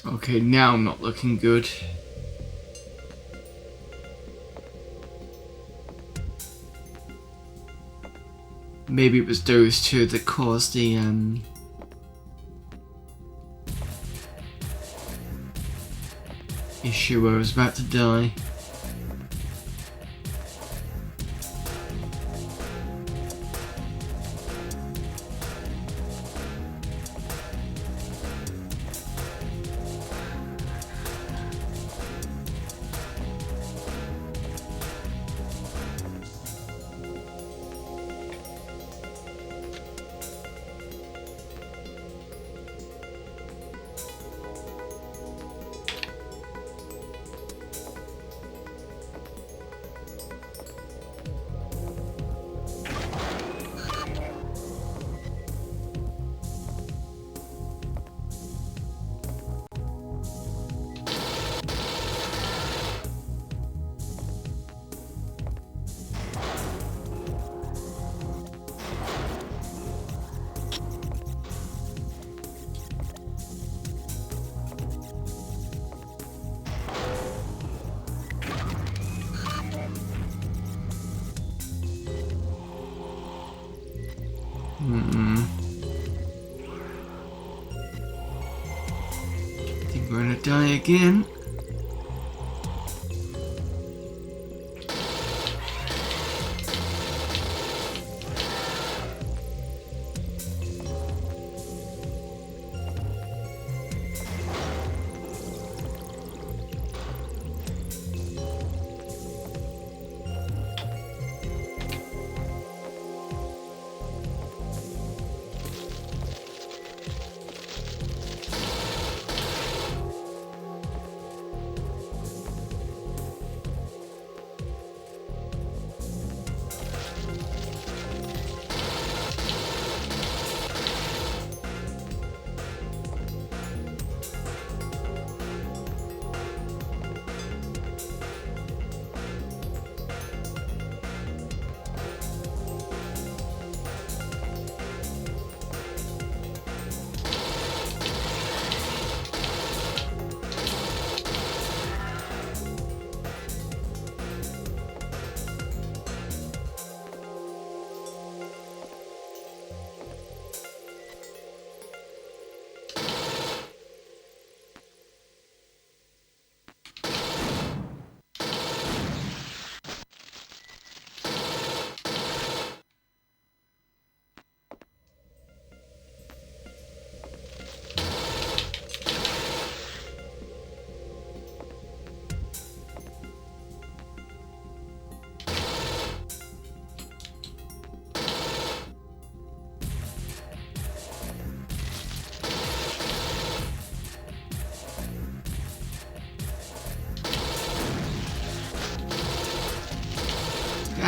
Okay, now I'm not looking good. Maybe it was those two that caused the issue where I was about to die. Think we're gonna die again.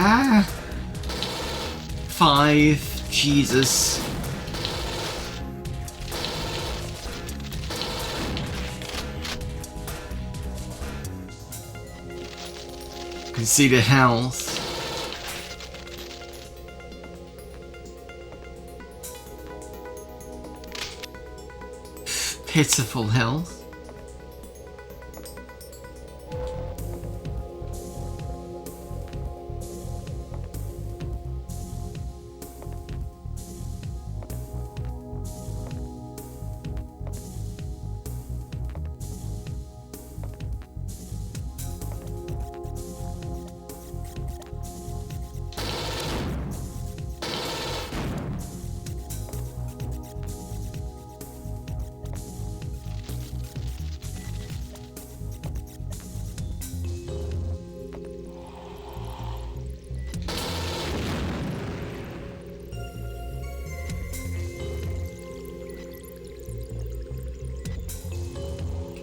Ah! 5. Jesus. You can see the health. Pitiful health.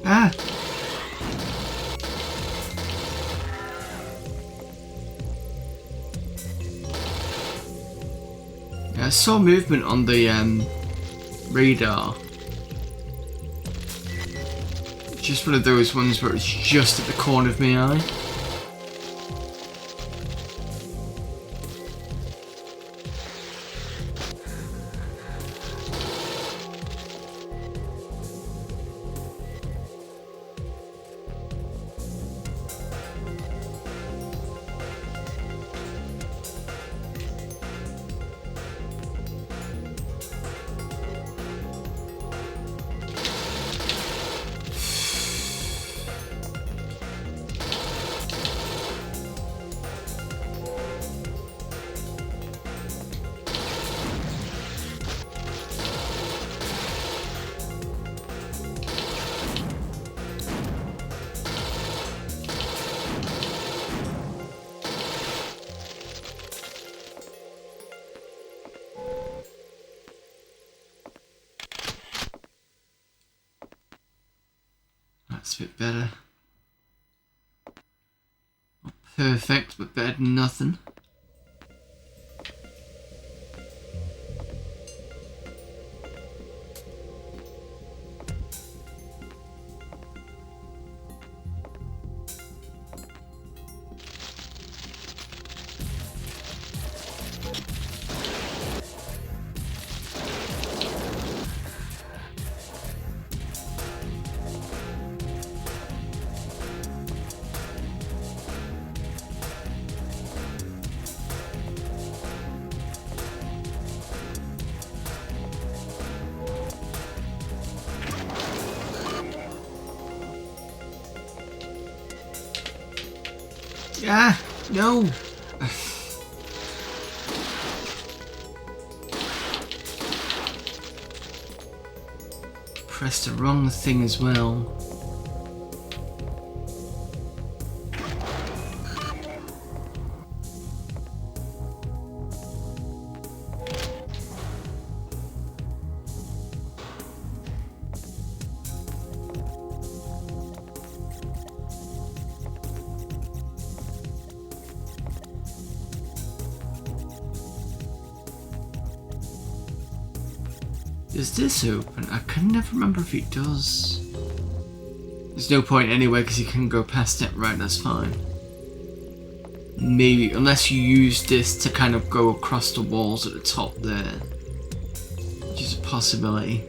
Ah! Yeah, I saw movement on the radar. Just one of those ones where it's just at the corner of my eye. That's a bit better. Not perfect, but better than nothing. Ah, no! Pressed the wrong thing as well. Does this open? I can never remember if it does. There's no point anyway because you can go past it. Right, that's fine. Maybe, unless you use this to kind of go across the walls at the top there. Which is a possibility.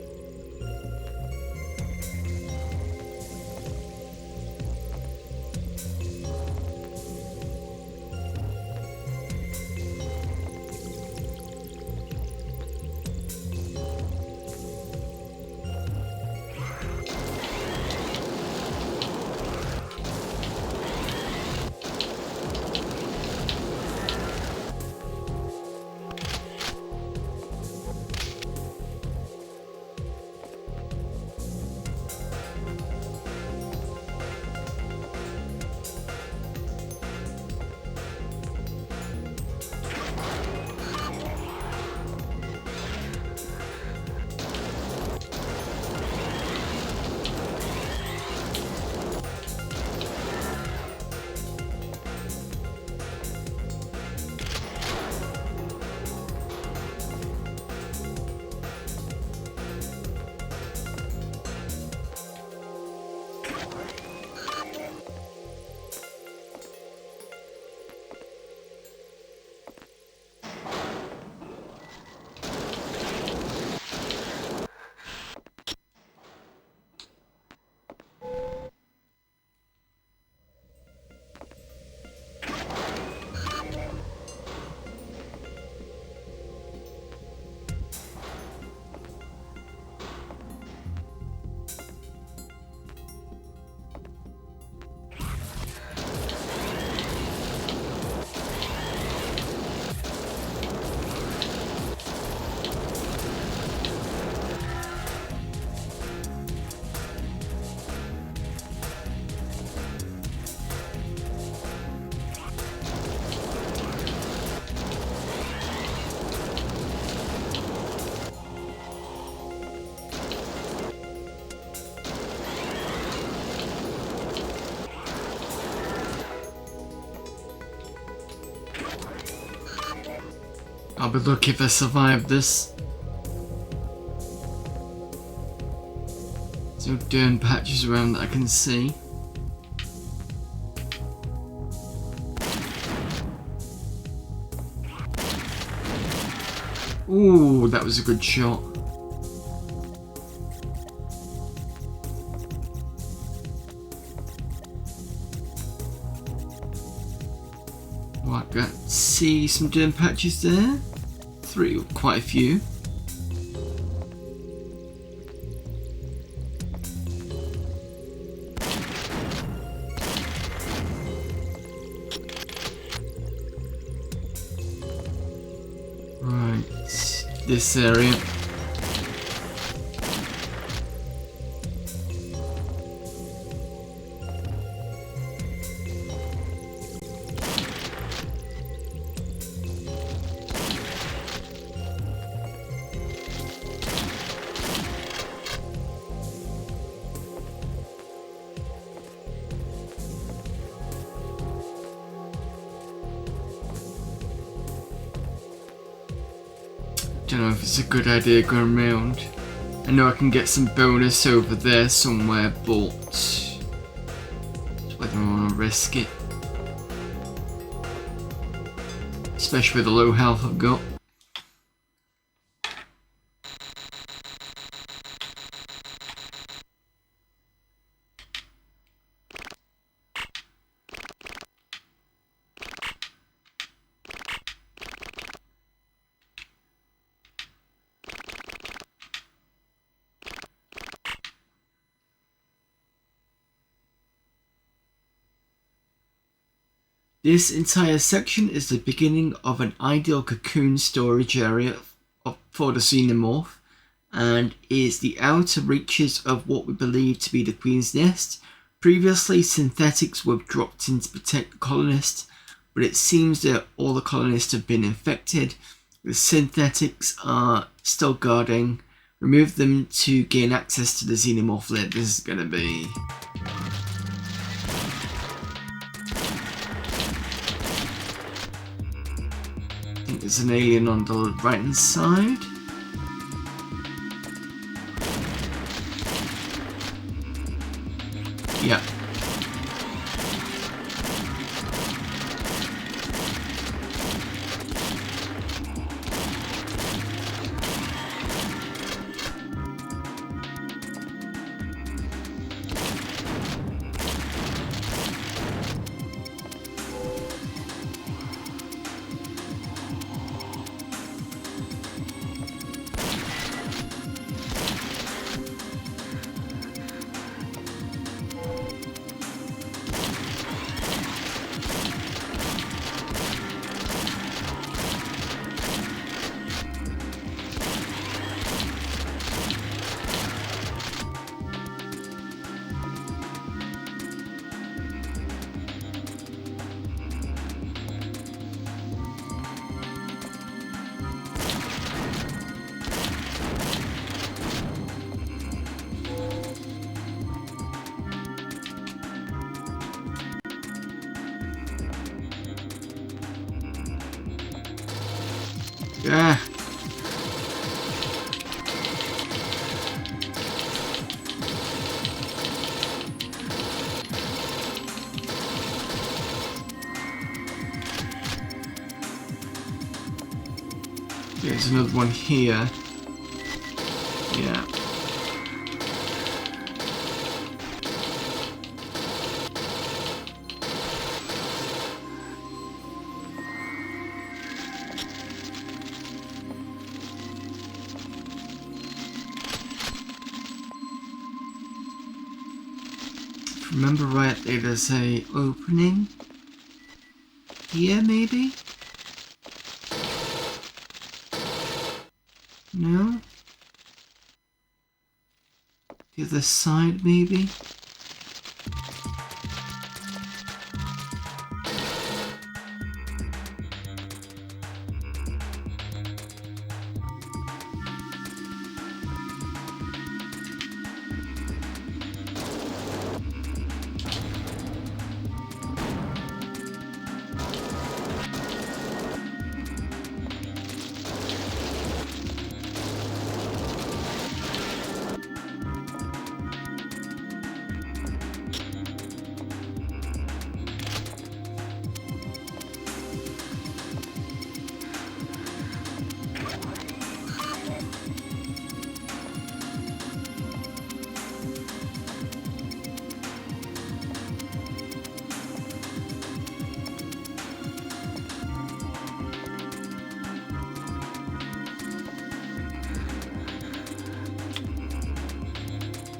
I'll be lucky if I survive this. There's no darn patches around that I can see. Ooh, that was a good shot. Well, I got see some darn patches there. Quite a few. Right, this area. Don't know if it's a good idea going round. I know I can get some bonus over there somewhere, but whether I want to risk it. Especially with the low health I've got. This entire section is the beginning of an ideal cocoon storage area for the xenomorph, and is the outer reaches of what we believe to be the Queen's Nest. Previously, synthetics were dropped in to protect the colonists, but it seems that all the colonists have been infected. The synthetics are still guarding. Remove them to gain access to the xenomorph lid. This is going to be... I think there's an alien on the right hand side. Yeah. Yeah. There's another one here. Yeah. Remember rightly, there's a opening here, maybe? No? The other side, maybe?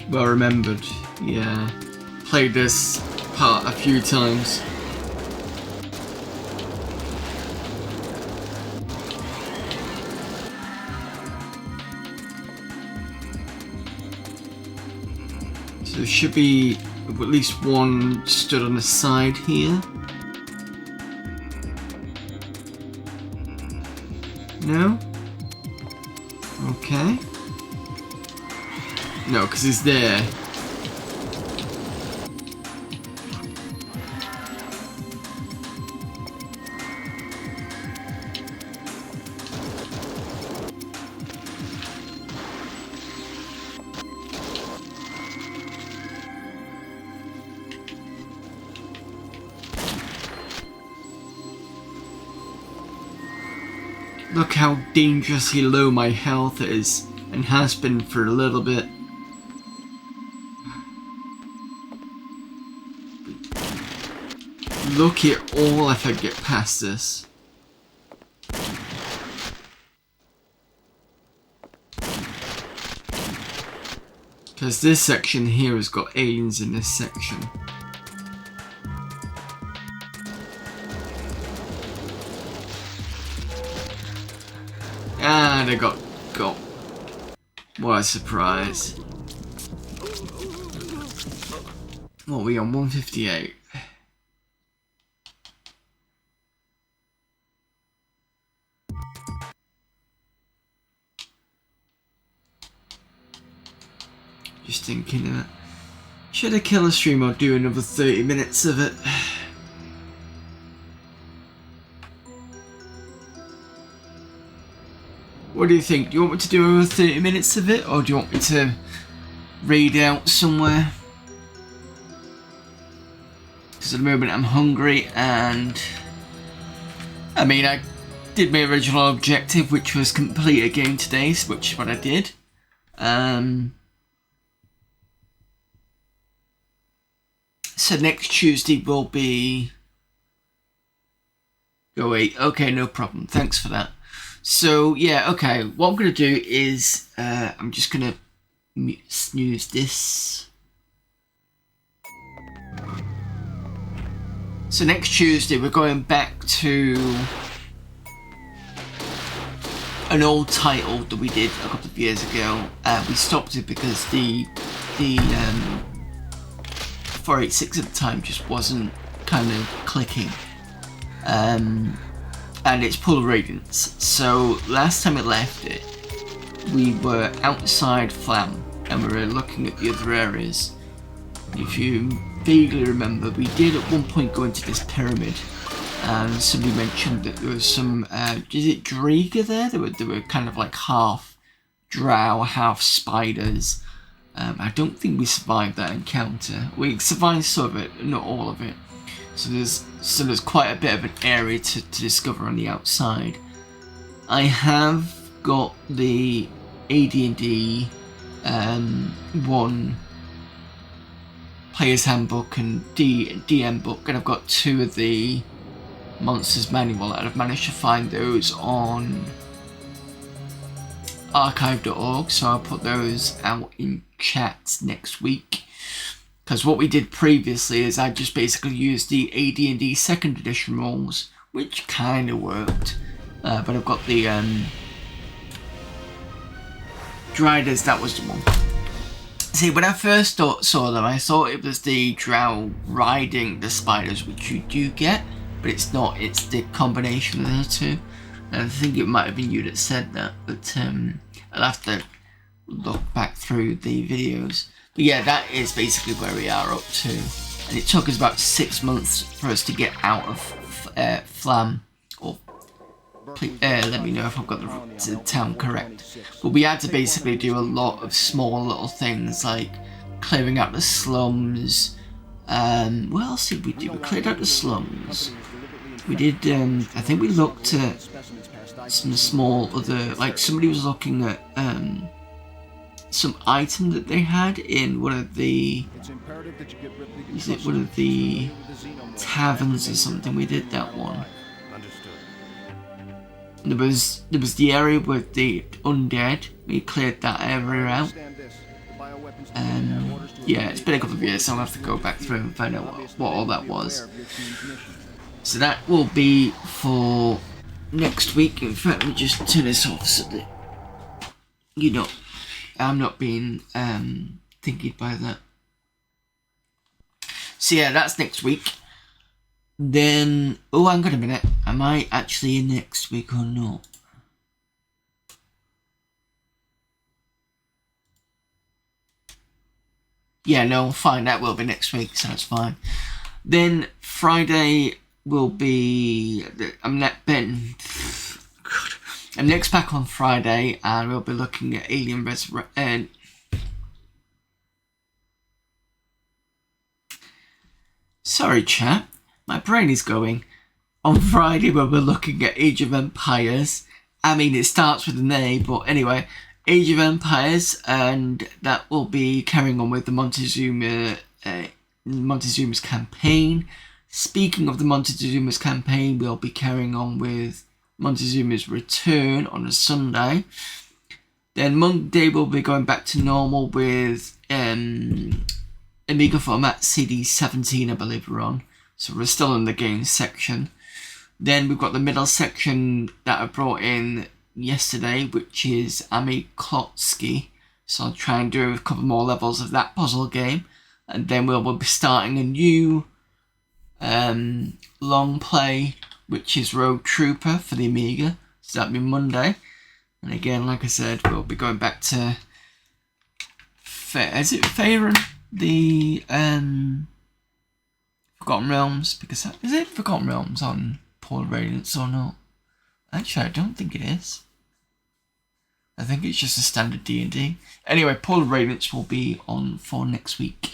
Well remembered, yeah. Played this part a few times. So there should be at least one stood on the side here. No? Okay. No, because he's there. Look how dangerously low my health is, and has been for a little bit. Look at all if I get past this. Because this section here has got aliens in this section. And I got. What a surprise. What are we on? 158. Just thinking that. Should I kill a stream or do another 30 minutes of it? What do you think? Do you want me to do another 30 minutes of it, or do you want me to raid out somewhere? Because at the moment I'm hungry, and I mean, I did my original objective, which was complete a game today, which is what I did. So next Tuesday will be... Oh wait, okay, no problem. Thanks for that. So yeah, okay, what I'm going to do is I'm just going to snooze this. So next Tuesday we're going back to an old title that we did a couple of years ago. We stopped it because the 486 at the time just wasn't kind of clicking. And it's Polar Radiance. So last time I left it, we were outside Flam and we were looking at the other areas. If you vaguely remember, we did at one point go into this pyramid, and somebody mentioned that there was some, is it Draga there? They were kind of like half drow, half spiders. I don't think we survived that encounter. We survived some of it, not all of it. So there's quite a bit of an area to discover on the outside. I have got the AD&D 1 Player's Handbook and DM book, and I've got 2 of the Monsters Manual, and I've managed to find those on archive.org, so I'll put those out in chat next week. Because what we did previously is I just basically used the AD&D 2nd edition rules, which kind of worked. But I've got the Driders, that was the one. See, when I first saw them, I thought it was the drow riding the spiders, which you do get, but it's not, it's the combination of the two. And I think it might have been you that said that, but I'll have to look back through the videos. But yeah, that is basically where we are up to. And it took us about 6 months for us to get out of Flam. Or let me know if I've got the town correct. But we had to basically do a lot of small little things like clearing out the slums. What else did we do? We cleared out the slums. We did, I think we looked at some small other, like somebody was looking at some item that they had in one of the, is it one of the taverns or something? We did that one. There was the area with the undead. We cleared that area out. Yeah, it's been a couple of years, so I'll have to go back through and find out what all that was. So that will be for next week. In fact, let me just turn this off so that you know I'm not being thinking by that. So yeah, that's next week. Then, oh, hang on a minute. Am I actually in next week or not? Yeah, no, fine. That will be next week, so that's fine. Then Friday will be. I'm next back on Friday, and we'll be looking at Alien Resurrection. Sorry, chat. My brain is going. On Friday, we'll be looking at Age of Empires, I mean, it starts with an A, but anyway, Age of Empires, and that will be carrying on with the Montezuma's campaign. Speaking of the Montezuma's campaign, we'll be carrying on with Montezuma's Return on a Sunday. Then Monday we'll be going back to normal with Amiga format CD17, I believe we're on. So we're still in the games section. Then we've got the middle section that I brought in yesterday, which is Ami Klotsky. So I'll try and do a couple more levels of that puzzle game. And then we'll be starting a new long play, which is Road Trooper for the Amiga. So that'll be Monday. And again, like I said, we'll be going back to... Is it Faerun? The Forgotten Realms? Because is it Forgotten Realms on Polar Radiance or not? Actually, I don't think it is. I think it's just a standard D&D. Anyway, Polar Radiance will be on for next week.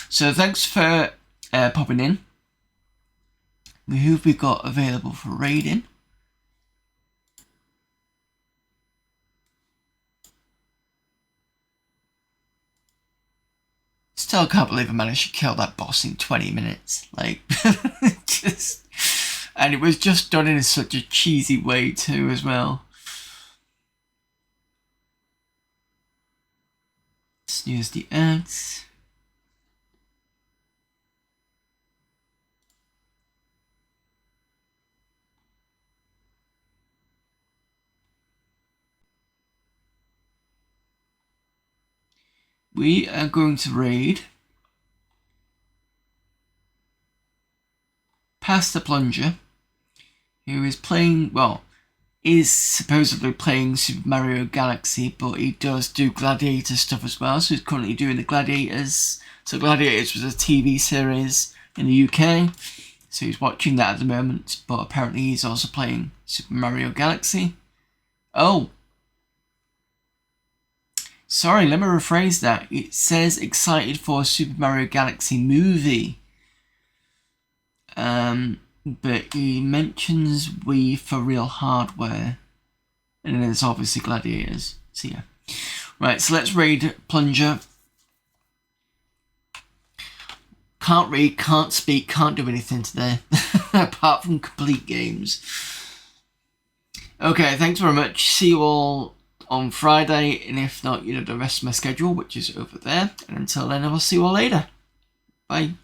So thanks for popping in. Who have we got available for raiding? Still can't believe I managed to kill that boss in 20 minutes. Like, and it was just done in such a cheesy way too, as well. Let's use the ads. We are going to raid past the Plunger, who is playing, well, is supposedly playing Super Mario Galaxy, but he does do Gladiator stuff as well, so he's currently doing the Gladiators. So Gladiators was a TV series in the UK, so he's watching that at the moment, but apparently he's also playing Super Mario Galaxy. Oh! Sorry, let me rephrase that. It says excited for Super Mario Galaxy movie. But he mentions Wii for real hardware. And then there's obviously Gladiators. So yeah. Right, so let's raid Plunger. Can't read, can't speak, can't do anything today. Apart from complete games. Okay, thanks very much. See you all on Friday, and if not, you know the rest of my schedule, which is over there. And until then, I will see you all later. Bye.